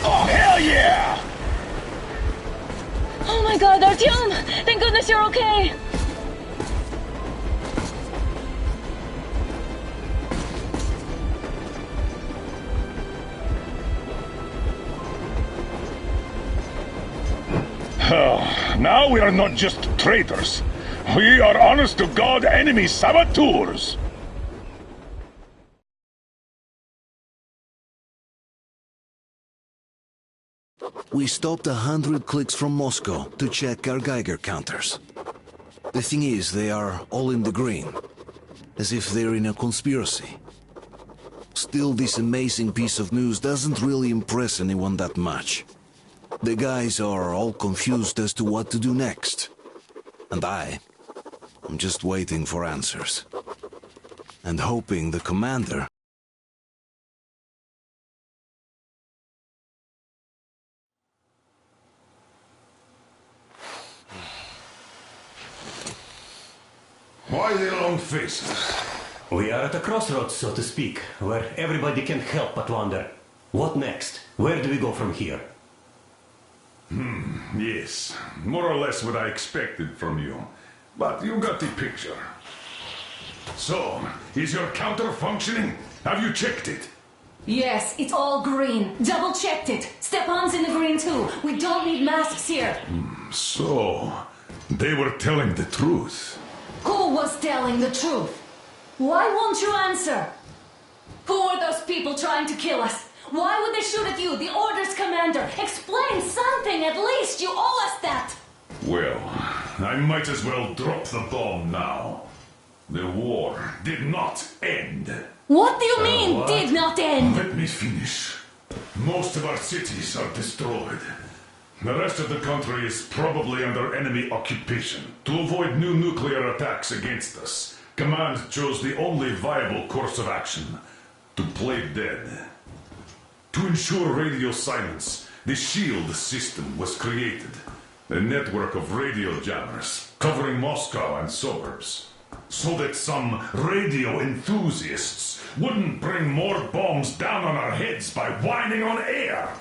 Oh, hell yeah!
Oh my god, Artyom! Thank goodness you're okay!
Now we are not just traitors. We are honest-to-God enemy saboteurs.
We stopped 100 clicks from Moscow to check our Geiger counters. The thing is, they are all in the green, as if they're in a conspiracy. Still, this amazing piece of news doesn't really impress anyone that much. The guys are all confused as to what to do next. And I'm just waiting for answers. And hoping the commander...
Why the long faces?
We are at a crossroads, so to speak, where everybody can't help but wonder, what next? Where do we go from here?
Yes, more or less what I expected from you. But you got the picture. So, is your counter functioning? Have you checked it?
Yes, it's all green. Double-checked it. Stepan's in the green too. We don't need masks here.
So, they were telling the truth.
Who was telling the truth? Why won't you answer? Who were those people trying to kill us? Why would they shoot at you, the Order's commander? Explain something, at least! You owe us that!
Well, I might as well drop the bomb now. The war did not end.
What do you mean, did not end?
Let me finish. Most of our cities are destroyed. The rest of the country is probably under enemy occupation. To avoid new nuclear attacks against us, Command chose the only viable course of action: to play dead. To ensure radio silence, the SHIELD system was created. A network of radio jammers covering Moscow and suburbs. So that some radio enthusiasts wouldn't bring more bombs down on our heads by whining on air.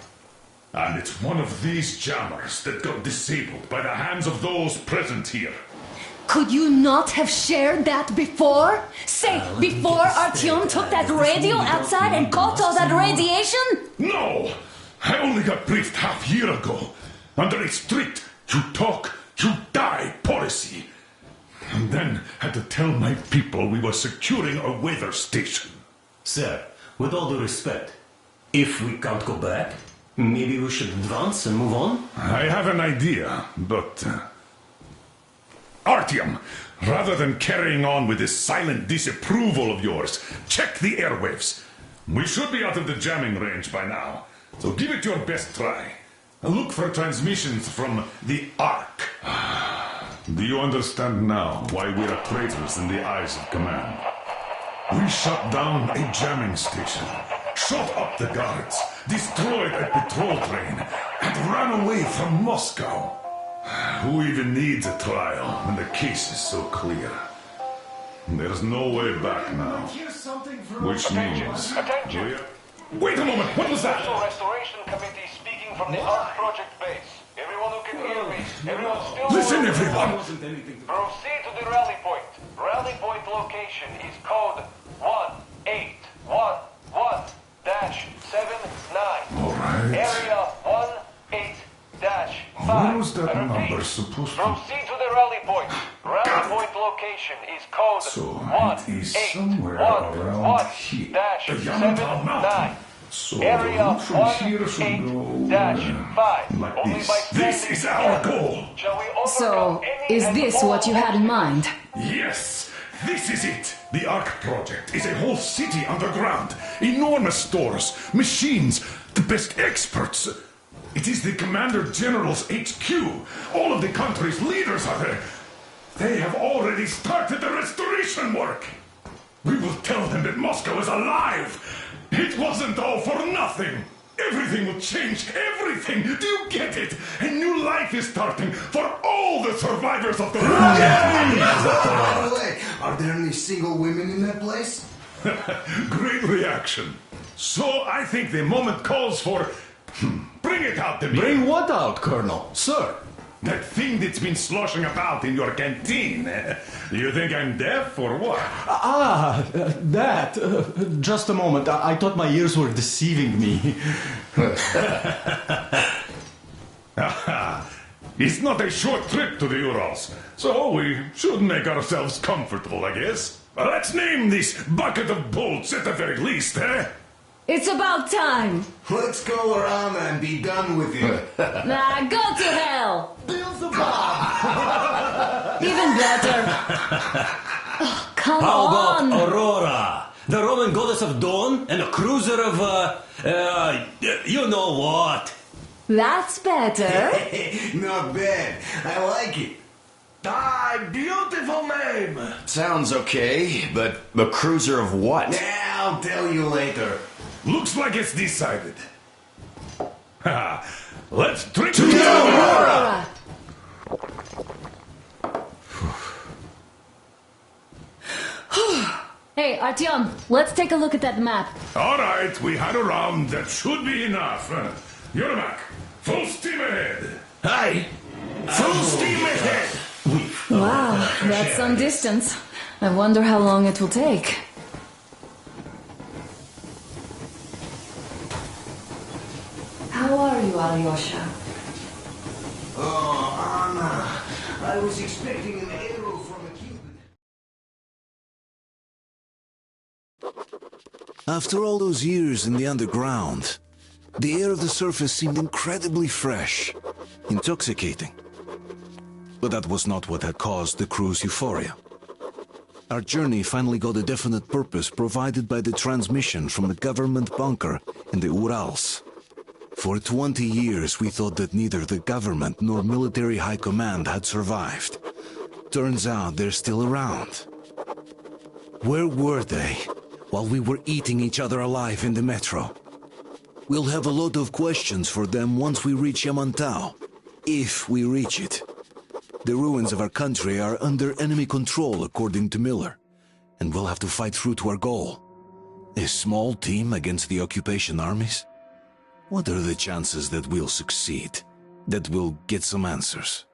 And it's one of these jammers that got disabled by the hands of those present here.
Could you not have shared that before? Say, before Artyom took that radio outside and caught all that radiation?
No! I only got briefed half year ago, under a strict you talk, you die policy. And then had to tell my people we were securing a weather station.
Sir, with all due respect, if we can't go back, maybe we should advance and move on?
I have an idea, but... Artyom, rather than carrying on with this silent disapproval of yours, check the airwaves. We should be out of the jamming range by now, so give it your best try. Look for transmissions from the Ark. Do you understand now why we're traitors in the eyes of Command? We shut down a jamming station, shot up the guards, destroyed a patrol train, and ran away from Moscow. Who even needs a trial when the case is so clear? There's no way back now. Which means... Wait a moment, what was that?
Restoration Committee speaking from the Ark Project base. Everyone who can hear me, everyone still...
Listen, everyone!
Proceed to the rally point. Rally point location is code 1811-79.
Alright.
Area 18-5.
Where was that number supposed to...
Proceed to the rally point. Rally point location is code
So it is somewhere around here. The Yamatal Mountain. So the route from here should go like this. This is our goal.
So, is this what you had in mind?
Yes, this is it. The Ark Project is a whole city underground. Enormous stores, machines, the best experts. It is the Commander General's HQ. All of the country's leaders are there. They have already started the restoration work. We will tell them that Moscow is alive. It wasn't all for nothing. Everything will change. Everything. Do you get it? A new life is starting for all the survivors of the war.
By the way, are there any single women in that place?
Great reaction. So I think the moment calls for... Bring it out, Demir.
Bring what out, Colonel? Sir?
That thing that's been sloshing about in your canteen. You think I'm deaf or what?
That. Just a moment. I thought my ears were deceiving me.
It's not a short trip to the Urals, so we should make ourselves comfortable, I guess. Let's name this bucket of bolts at the very least, eh?
It's about time.
Let's go around and be done with it.
Nah, go to hell.
Beelzebub!
Even better. Oh, come
How
on.
about Aurora? The Roman goddess of dawn and a cruiser of, you know what?
That's better.
Not bad. I like it.
Beautiful name.
Sounds okay, but the cruiser of what?
Yeah, I'll tell you later.
Looks like it's decided. Let's drink
to Aurora!
Hey, Artyom, let's take a look at that map.
All right, we had a round. That should be enough. Yermak, full steam ahead.
Aye. Full steam ahead.
Wow, that's some distance. I wonder how long it will take. How are you, Alyosha?
Oh, Anna. I was expecting an arrow from a Cupid.
After all those years in the underground, the air of the surface seemed incredibly fresh, intoxicating. But that was not what had caused the crew's euphoria. Our journey finally got a definite purpose provided by the transmission from the government bunker in the Urals. For 20 years we thought that neither the government nor military high command had survived. Turns out they're still around. Where were they while we were eating each other alive in the metro? We'll have a lot of questions for them once we reach Yamantau, if we reach it. The ruins of our country are under enemy control, according to Miller, and we'll have to fight through to our goal. A small team against the occupation armies? What are the chances that we'll succeed, that we'll get some answers?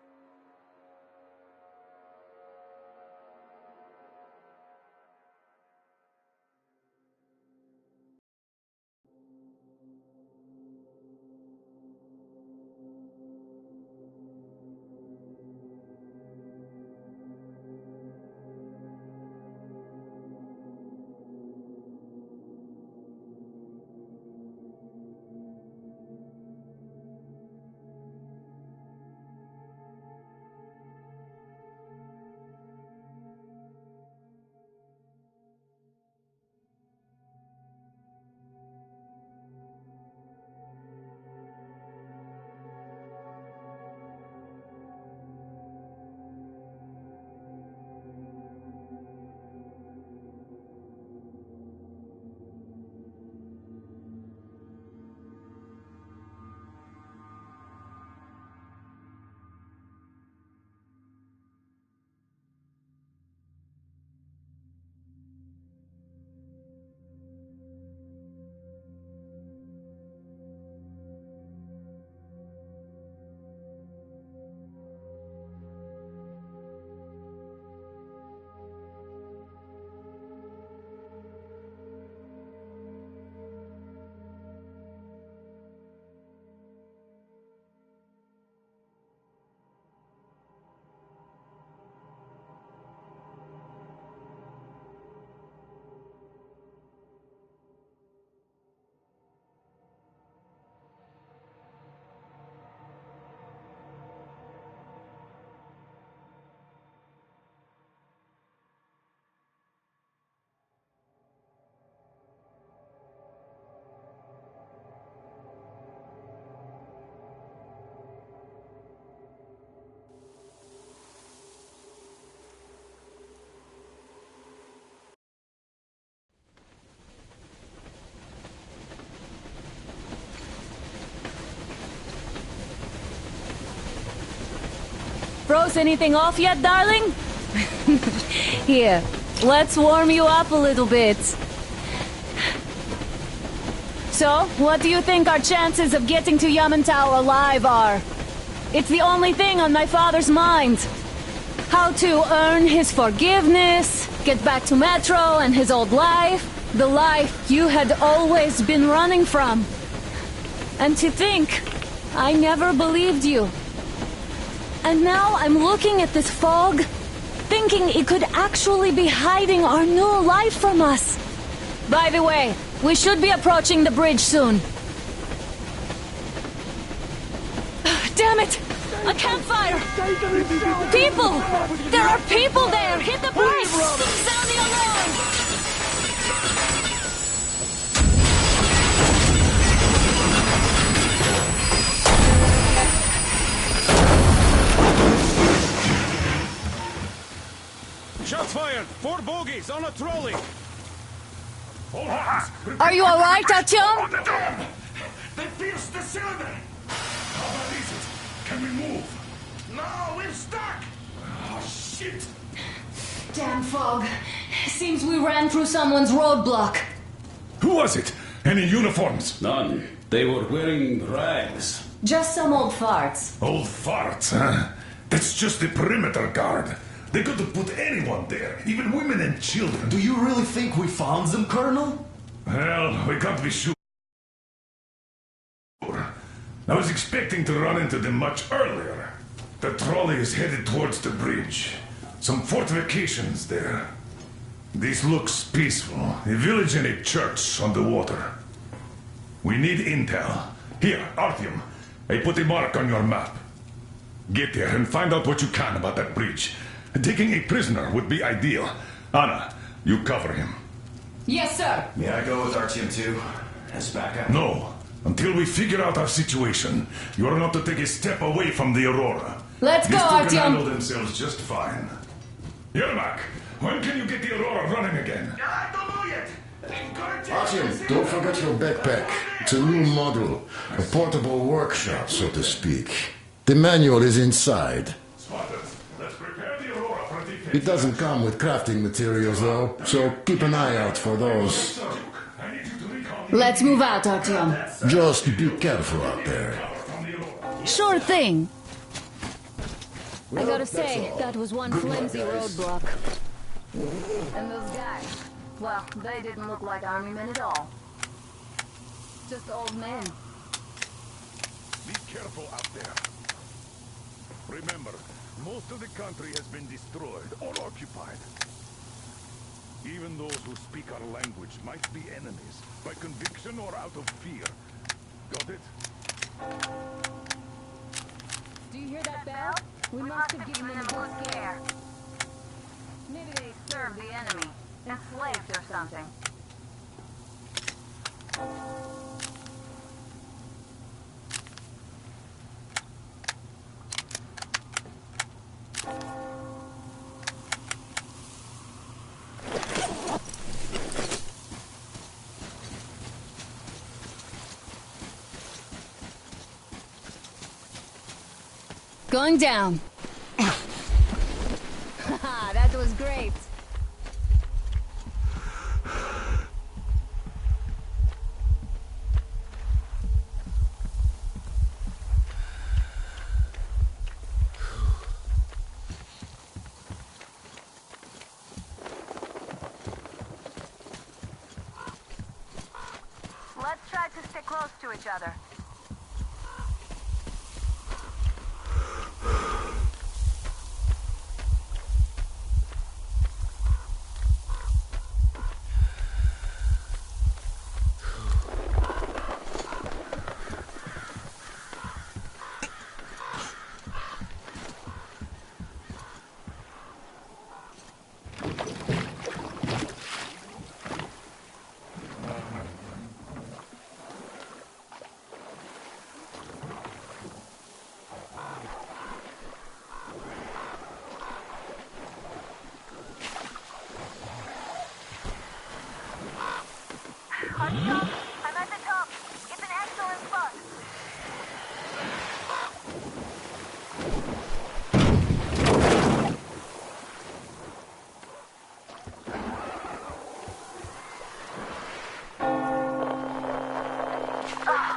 Froze anything off yet, darling? Here, let's warm you up a little bit. So, what do you think our chances of getting to Yamantau alive are? It's the only thing on my father's mind. How to earn his forgiveness, get back to Metro and his old life, the life you had always been running from. And to think, I never believed you. And now I'm looking at this fog, thinking it could actually be hiding our new life from us. By the way, we should be approaching the bridge soon. Damn it! A campfire! People! There are people there! Hit the brakes! Sound the alarm!
Shots fired! 4 bogies on a trolley!
Are you alright, Artyom?
They pierced the cylinder!
How is it? Can we move?
No, we're stuck!
Oh, shit!
Damn fog. Seems we ran through someone's roadblock.
Who was it? Any uniforms?
None. They were wearing rags.
Just some old farts.
Old farts, huh? That's just the perimeter guard. They could have put anyone there, even women and children.
Do you really think we found them, Colonel?
Well, we can't be sure. I was expecting to run into them much earlier. The trolley is headed towards the bridge. Some fortifications there. This looks peaceful. A village and a church on the water. We need intel. Here, Artyom, I put a mark on your map. Get there and find out what you can about that bridge. Taking a prisoner would be ideal. Anna, you cover him.
Yes, sir.
May I go with Artyom too? As backup?
No. Until we figure out our situation, you are not to take a step away from the Aurora.
Let's go,
These two can
Artyom.
handle themselves just fine. Yermak, when can you get the Aurora running again?
I don't know yet!
Artyom, don't forget your backpack. It's a new model. A portable workshop, so to speak. The manual is inside.
Spartans, let's prepare the Aurora for defense.
It doesn't come with crafting materials, though, so keep an eye out for those.
Let's move out, Artyom.
Just be careful out there.
Sure thing. I gotta say, that was one flimsy roadblock.
And those guys, well, they didn't look like army men at all. Just old men.
Be careful out there. Remember, most of the country has been destroyed or occupied. Even those who speak our language might be enemies, by conviction or out of fear. Got it?
Do you hear that bell? We must have given them a good scare.
Maybe they served the enemy, enslaved or something.
Going down. That was great.
Let's try to stick close to each other. Artyom, I'm at the top. It's an excellent spot.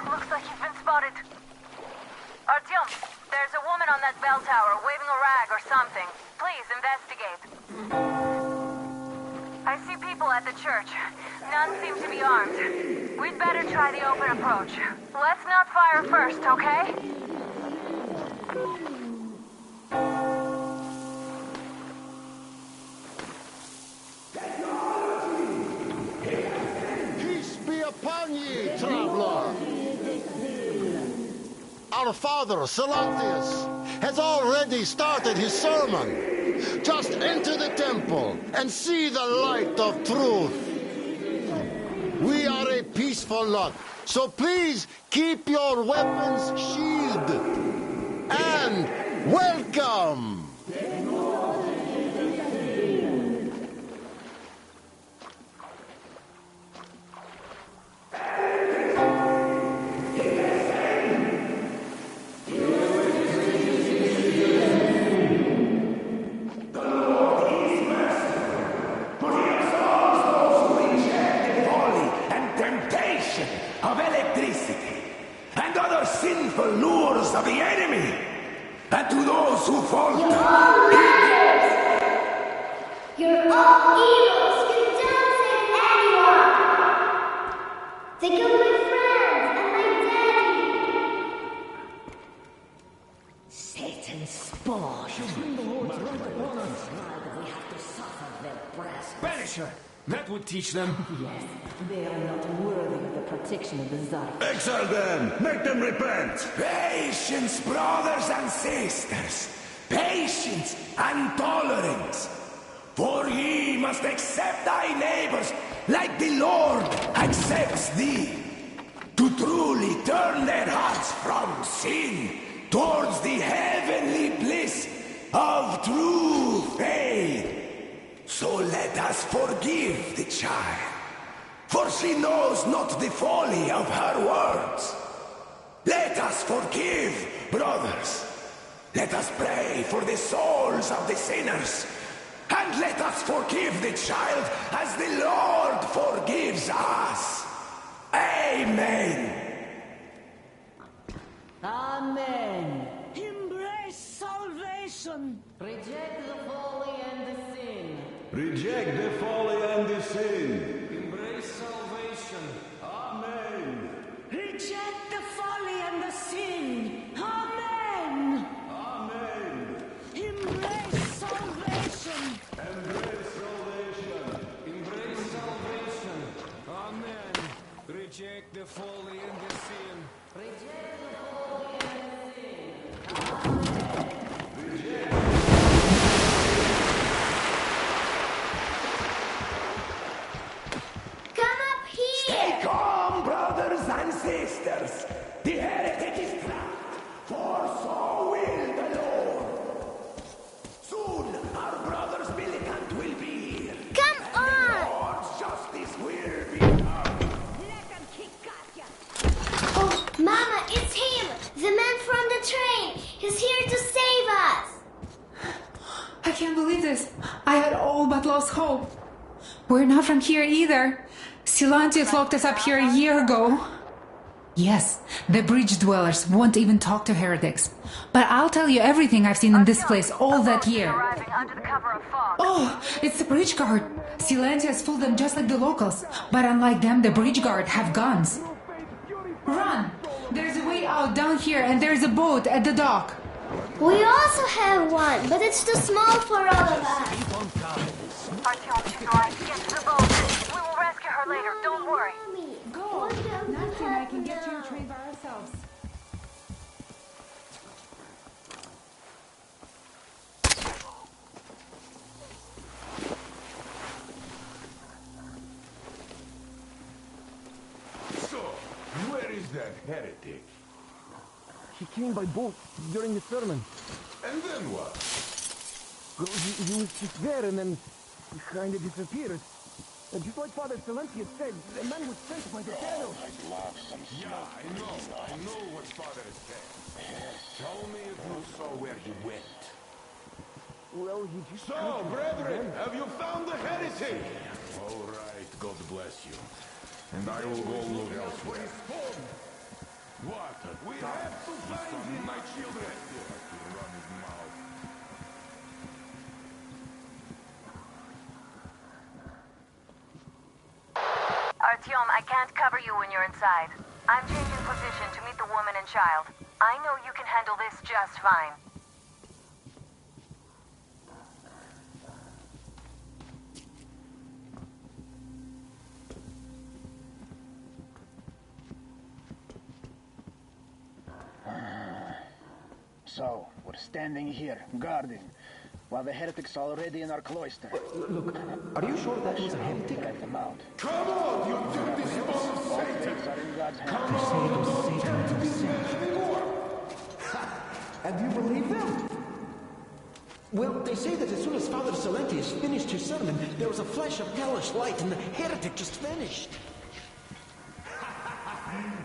Looks like you've been spotted. Artyom, there's a woman on that bell tower waving a rag or something. Please investigate. I see people at the church. None seem to be armed. We'd better try the open approach. Let's not fire first, okay?
our father, Silantius, has already started his sermon. Just enter the temple and see the light of truth. We are a peaceful lot, so please keep your weapons shielded. And welcome!
Of electricity and other sinful lures of the enemy, and to those who falter.
You're all evils. You don't save anyone. They killed my friends and my daddy.
Satan's spawn. She'll bring the Lord's right upon us. We have to suffer their presence.
Banish her! That would teach them.
Yes, they are not worthy of the protection of the Tsar.
Exile them! Make them repent! Patience, brothers and sisters! Patience and tolerance! For ye must accept thy neighbors like the Lord accepts thee. To truly turn their hearts from sin towards the heavenly bliss of true faith. So let us forgive the child, for she knows not the folly of her words. Let us forgive, brothers. Let us pray for the souls of the sinners, and let us forgive the child as the Lord forgives us. Amen.
Amen. Embrace salvation. Reject the folly and the sin.
Reject the folly and the sin. Embrace salvation. Amen.
Reject the folly and the sin. Amen.
Amen.
Embrace salvation.
Embrace salvation. Embrace salvation. Amen. Reject the folly and the sin.
Reject the folly and the sin.
Reject.
Come up here!
Stay calm, brothers and sisters. The heretic is trapped, for so will the Lord. Soon our brother's militant will be here.
Come
and
on!
the Lord's justice will be done.
Oh, Mama, it's him! The man from the train! He's here to save us!
I can't believe this. I had all but lost hope. We're not from here either. Silantius locked us up here a year ago. Yes, the bridge dwellers won't even talk to heretics. But I'll tell you everything I've seen in this place all that year. Oh, it's the bridge guard. Silantius fooled them just like the locals. But unlike them, the bridge guard have guns. Run! There's a way out down here and there's a boat at the dock.
We also have one, but it's too small for all of us.
Artyom, she's all right. Get to the boat. We will rescue her later. Don't worry.
Go! Nancy and I can get to your train by ourselves.
So, where is that heretic?
He came by boat during the sermon.
And then what?
Well, he was just there and then he kind of disappeared. And just like Father Silantius said, the man was sent by the devil.
Yeah, I know what Father said. Tell me if you saw where he went.
Well, he just...
So, brethren, have you found the heretic? All right, God bless you. And I will go look elsewhere. What? We have to find him, my children. Run his mouth.
Artyom, I can't cover you when you're inside. I'm changing position to meet the woman and child. I know you can handle this just fine.
So, we're standing here, guarding, while the heretic's already in our cloister.
Look, are you sure that was a heretic?
Let them out.
Come on, you dirty spawn of
All
Satan!
fates are in God's hands.
They say it was Satan himself. And you believe them? Well, they say that as soon as Father Silentius finished his sermon, there was a flash of hellish light and the heretic just vanished.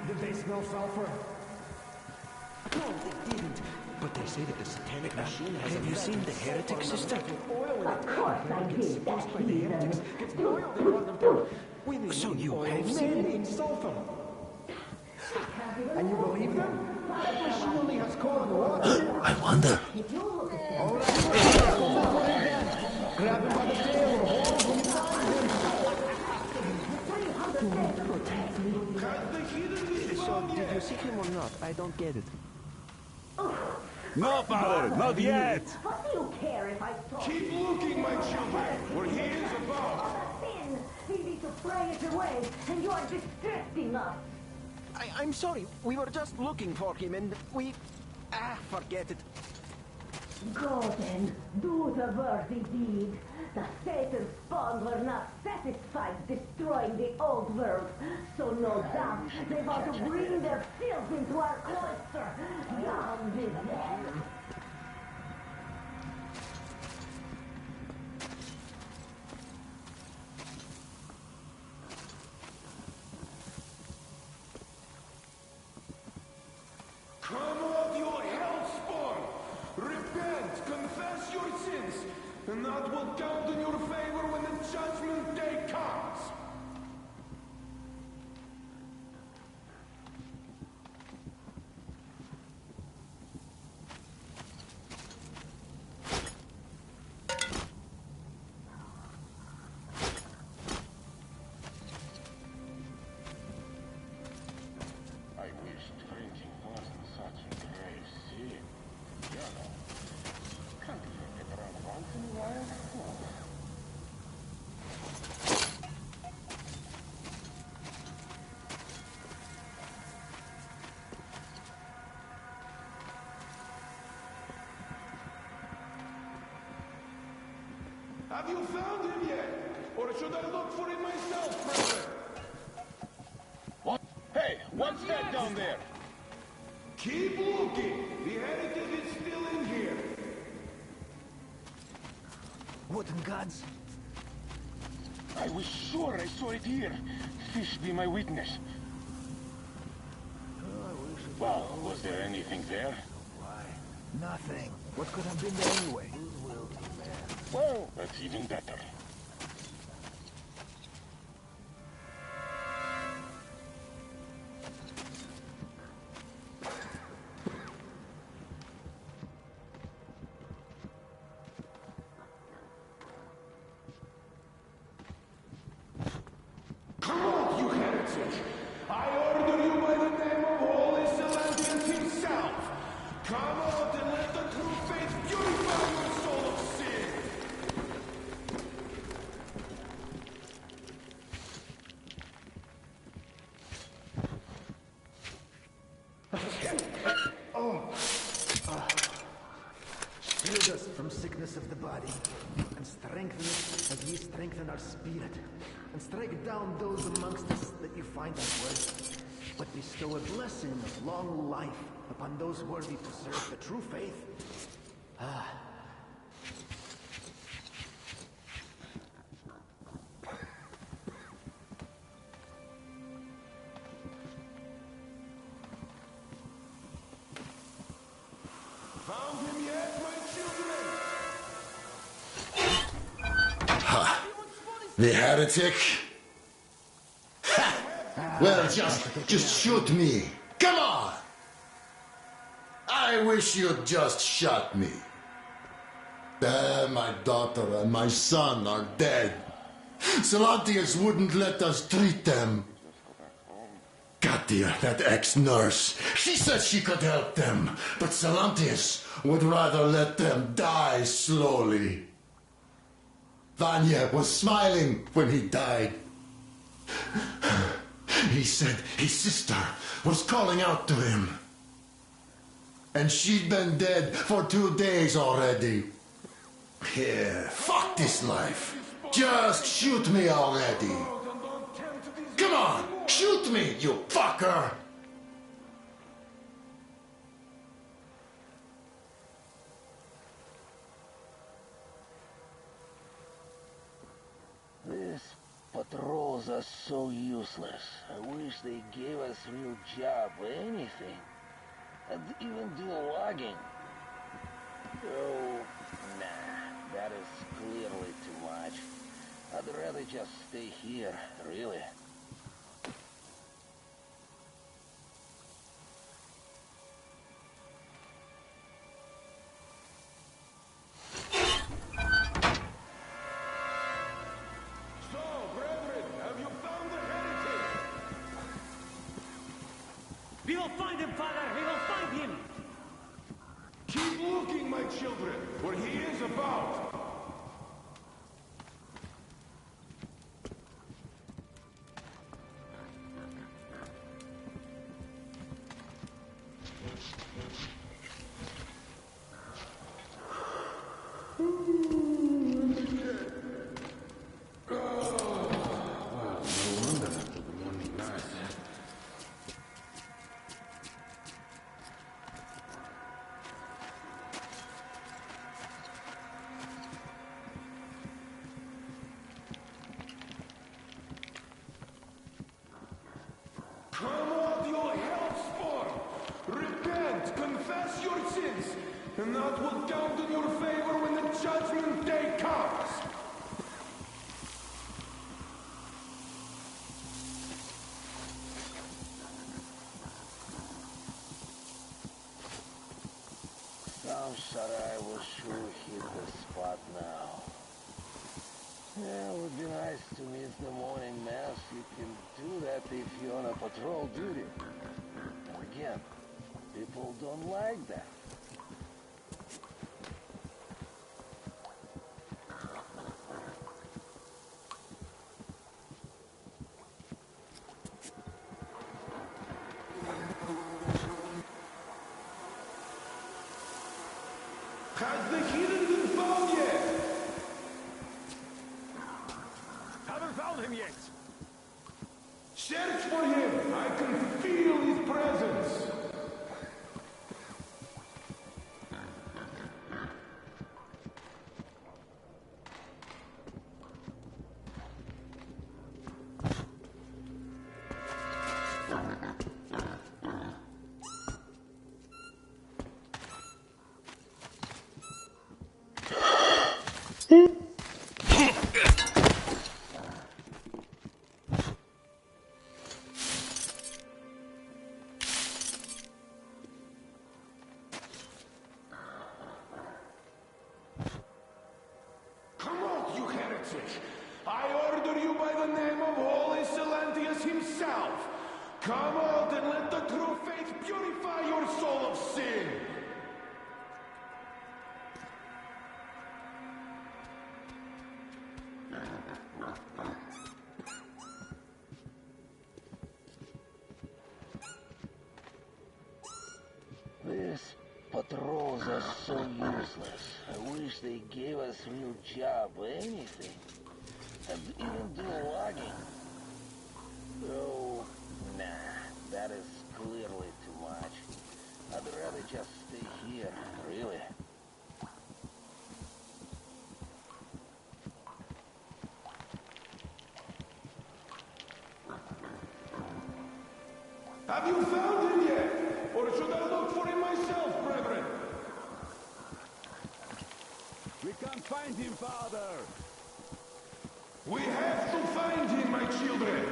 Did they smell sulfur? No, they didn't. But they say that the satanic machine has... Have you seen the heretic, sister?
Of course I did. That's
So you have seen in sulfur. And you believe them? That machine only has cold water.
I wonder.
All right. Grab him by the tail or hold him So, did you see him or not? I don't get it.
No, Father, not yet.
What do you care if I talk?
Keep looking, my children, where he is above.
Sin! He needs to pray it away, and you are distracting us.
I'm sorry. We were just looking for him and we... forget it.
Go then, do the worthy deed. The Satan spawn were not satisfied destroying the old world, so no doubt they want to bring their filth into our cloister. Down with them.
Come off your hellspawn! Repent, confess your sins, and that will count in your favor when the judgment day comes!
I wish drinking wasn't such a grave sin. You know, can't you get around once in a while?
Have you found him yet? Or should I look for him myself, brother?
What? Hey, what's that down there?
Keep looking! The heretic is still in here!
What in God's...
I was sure I saw it here. Fish be my witness. Well, was there anything there?
Why? Nothing. What could have been there anyway?
Well, that's even better.
Come on, you heretic! I order you by the name of Holy Silentius himself! Come out and let the true faith purify your soul of sin!
Shield us from sickness of the body, and strengthen us as we strengthen our spirit, and strike down those amongst us that you find unworthy, but bestow a blessing of long life upon those worthy to serve the true faith.
Found him yet, my children?
The heretic? Ha! Well, just shoot me. Come on! I wish you'd just shot me. My daughter and my son are dead. Silentius wouldn't let us treat them. Katia, that ex-nurse, she said she could help them, but Silentius would rather let them die slowly. Vanya was smiling when he died. He said his sister was calling out to him. And she'd been dead for 2 days already. Yeah, fuck this life. Just shoot me already. Come on, shoot me, you fucker!
These patrols are so useless. I wish they gave us real job, anything. And even do logging. Oh, nah, that is clearly too much. I'd rather just stay here, really.
We will find him, Father! We will find him! Keep looking, my children, where he is about! Come on, you hellspawn! Repent, confess your sins, and that will count in your favor when the judgment day comes!
Some Sarai will sure hit the spot now. Yeah, it would be nice to miss the morning mass. You can do that if you're on a patrol duty. And again, people don't like that.
Has the heathen been found yet? Haven't found him yet. Search for him. I can feel his presence. I order you by the name of Holy Silentius himself. Come out and let the true faith purify your soul of sin.
These patrols are so useless. I wish they gave us real job, anything. And even do logging. Oh, nah, that is clearly too much. I'd rather just stay here, really.
Have you found him yet? Or should I look for him myself, brethren? We can't find him, Father. We have to find him, my children.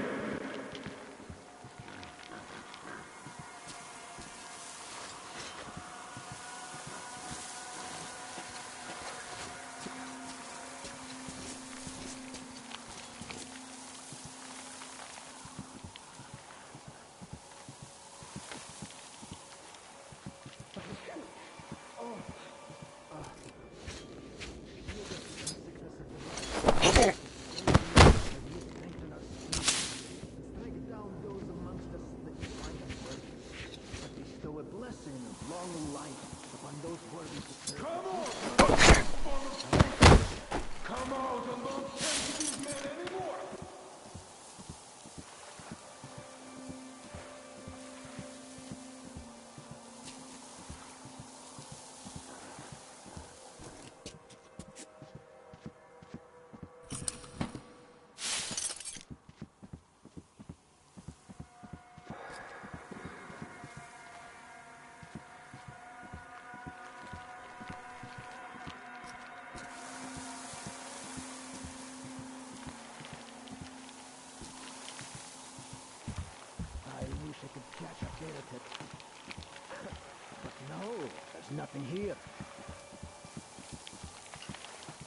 nothing here.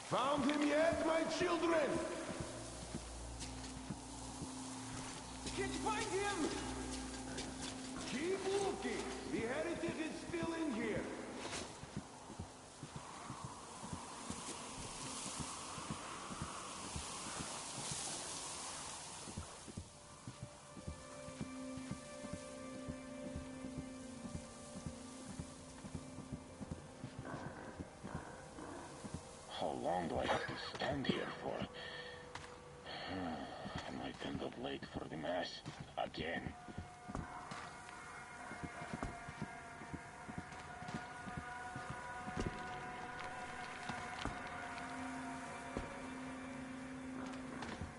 Found him yet, my children?
Can't you find him?
Keep looking. The heretic is still in here.
How long do I have to stand here for? I might end up late for the mass again.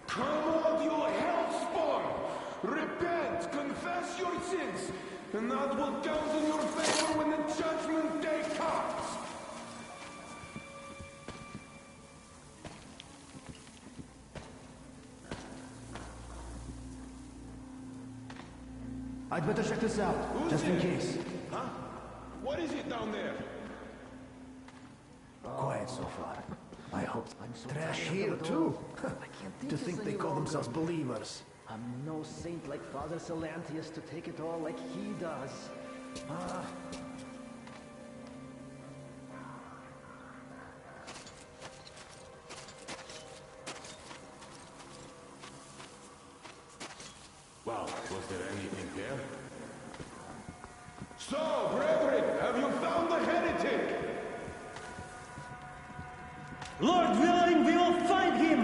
Come on, you hellspawn! Repent, confess your sins, and that will count in your favor when the judgment day comes!
I'd better check this out, just in case.
Huh? What is it down there?
Quiet so far. I hope I'm so trash here too. To think they call themselves believers. I'm no saint like Father Silantius to take it all like he does.
Well, was there anything there? So, brethren, have you found the heretic?
Lord willing, we will find him!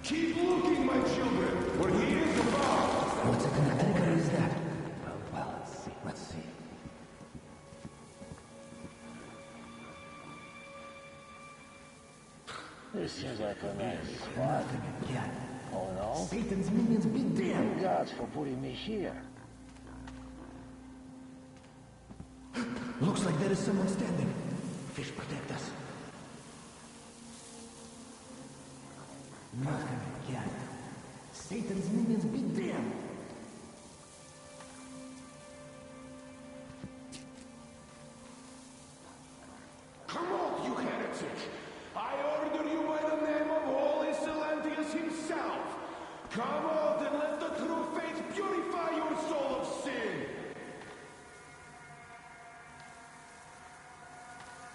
Keep looking, my children, for he is about.
What's it gonna take, or is that? Well, let's see.
This seems like a nice spot.
Yeah.
Oh no?
Satan's minions be damned!
Gods for putting me here.
Looks like there is someone standing. Fish protect us. Nothing yet. Satan's minions be damned!
Come on, you heretic! I order you by the name of Holy Silantius himself! Come out and let the true faith purify your soul of sin!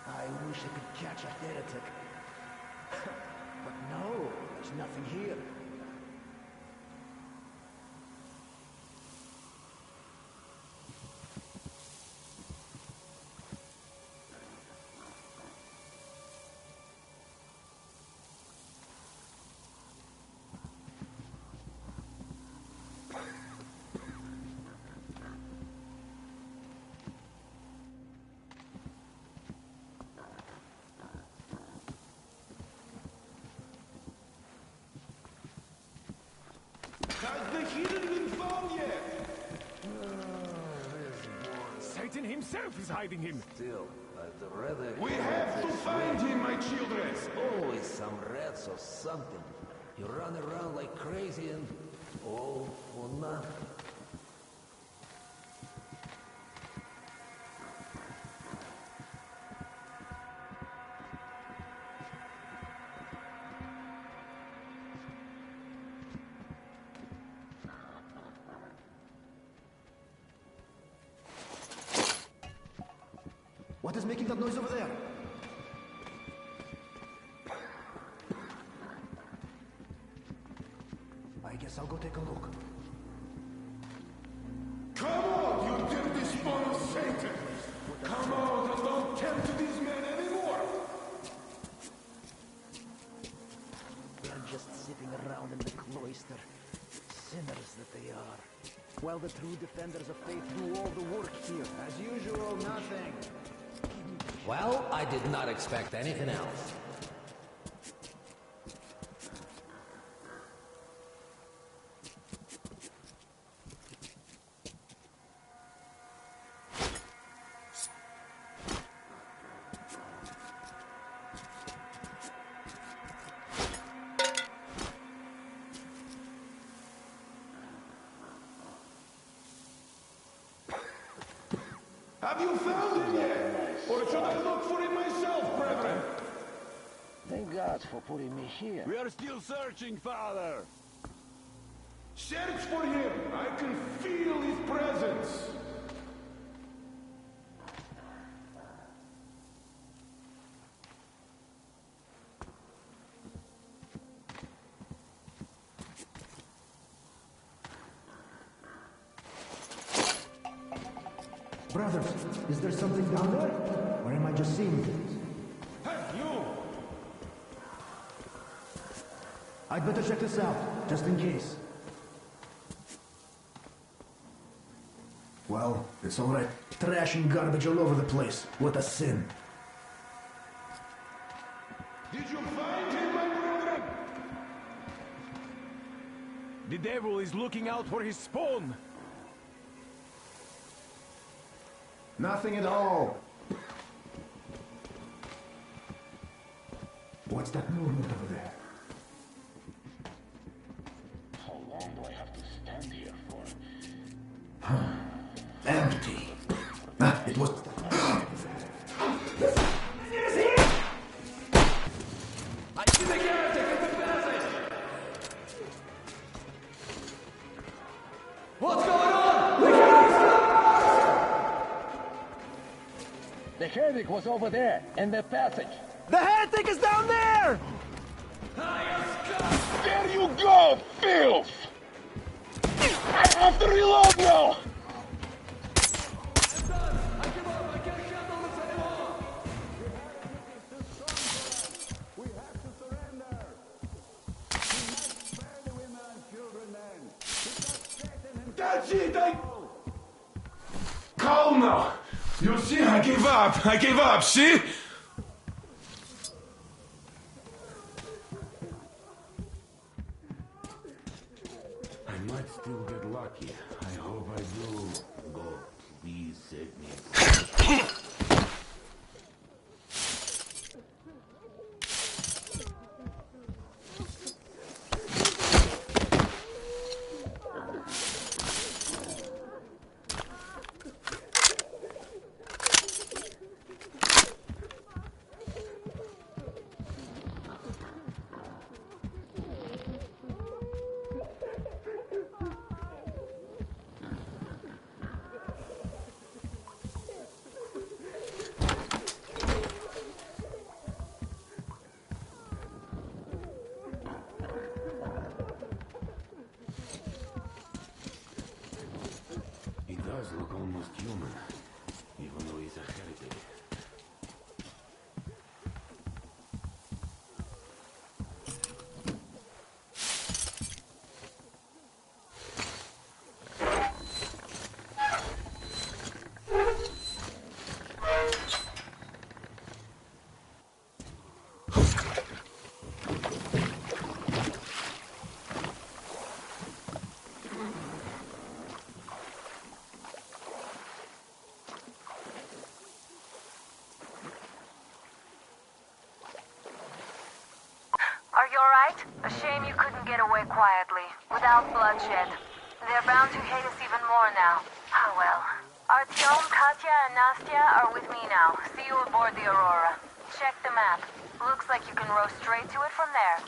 I wish I could catch a heretic. But no, there's nothing here.
Has the heathen been found yet?
Satan himself is hiding him.
Still, I'd rather...
We have to find him, my children!
Always some rats or something. You run around like crazy and... all for nothing.
What is making that noise over there? I guess I'll go take a look.
Come on, you dirty spawn of Satan! Come out and don't tempt these men anymore!
They're just sitting around in the cloister. Sinners that they are. While the true defenders of faith do all the work here. As usual, nothing.
Well, I did not expect anything else.
Have you found him yet?
gods for putting me here.
We are still searching, Father. Search for him. I can feel his presence.
Brothers, is there something down there? Or am I just seeing things?
Hey, you!
I'd better check this out, just in case. Well, it's alright. Trash and garbage all over the place. What a sin.
Did you find him, my brother?
The devil is looking out for his spawn.
Nothing at all. What's that movement over there?
How long do I have to stand here for?
Empty. Ah, it was...
I see the heretic in the passage! What's going on?
The heretic was over there, in the passage.
The heretic is down there!
There you go, filth! I have to reload now!
That's it! Calm now! You see, I gave up! I gave up, see?
I might still get lucky. I hope I do. God, please save me. He does look almost human, even though he's a heretic.
Are you alright? A shame you couldn't get away quietly, without bloodshed. They're bound to hate us even more now. Ah well. Artyom, Katya, and Nastya are with me now. See you aboard the Aurora. Check the map. Looks like you can row straight to it from there.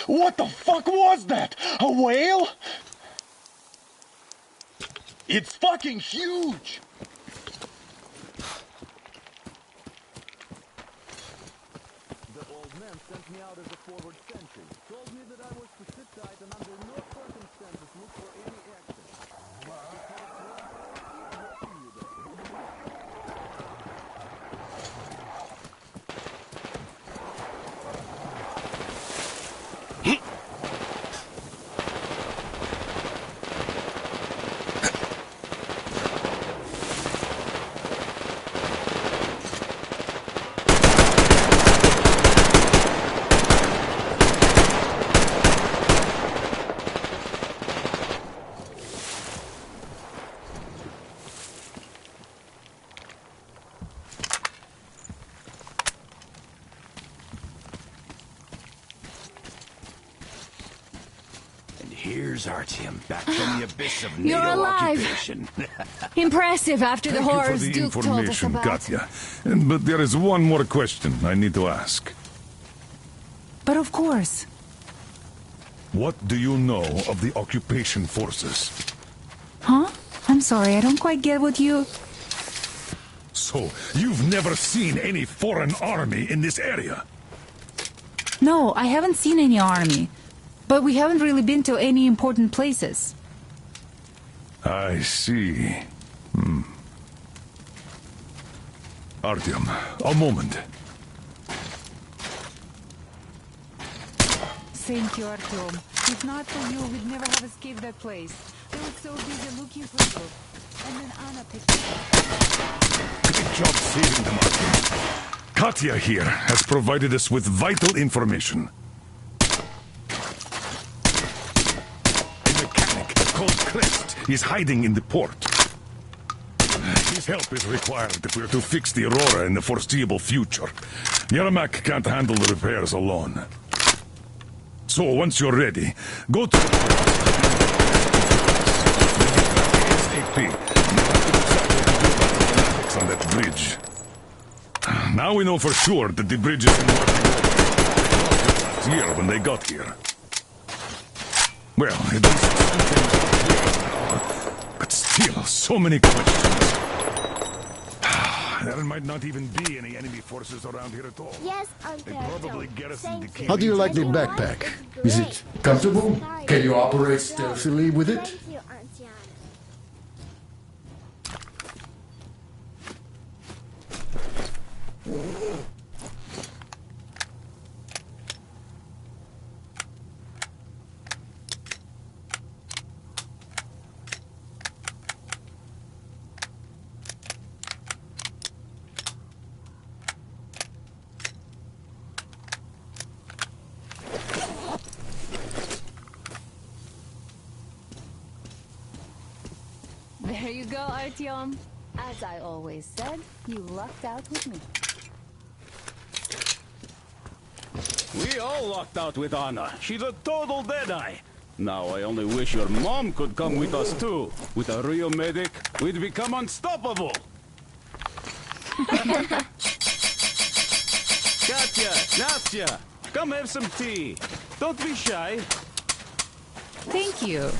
What the fuck was that? A whale? It's fucking huge!
The old man sent me me out as a forward sentry. Told me that I was to sit tight and under no circumstances look for any action.
Here's Artyom, back from the abyss of
You're
NATO
alive.
occupation.
Impressive after the
Thank you for
horrors
the
Duke told us
information,
about.
Katya. But there is one more question I need to ask.
But of course.
What do you know of the occupation forces?
Huh? I'm sorry, I don't quite get what you...
So, you've never seen any foreign army in this area?
No, I haven't seen any army. But we haven't really been to any important places.
I see. Artyom, a moment.
Thank you, Artyom. If not for you, we'd never have escaped that place. I was so busy looking for you. And then Anna picked me up.
Good job saving them, Artyom. Katya here has provided us with vital information. Called Crest is hiding in the port. His help is required if we're to fix the Aurora in the foreseeable future. Yermak can't handle the repairs alone. So once you're ready, go to the port. ASAP. On that bridge. Now we know for sure that the bridge is in working order. Last year when they got here. Well, it is... But still, so many questions. There might not even be any enemy forces around here at all.
Yes,
They probably garrisoned the cave.
How do you like the backpack? Is it comfortable? Can you operate stealthily with it?
Thank you, Auntie Anna.
There you go, Artyom. As I always said, you lucked out with me.
We all lucked out with Anna. She's a total deadeye. Now I only wish your mom could come with us too. With a real medic, we'd become unstoppable. Katya, Nastya, come have some tea. Don't be shy.
Thank you.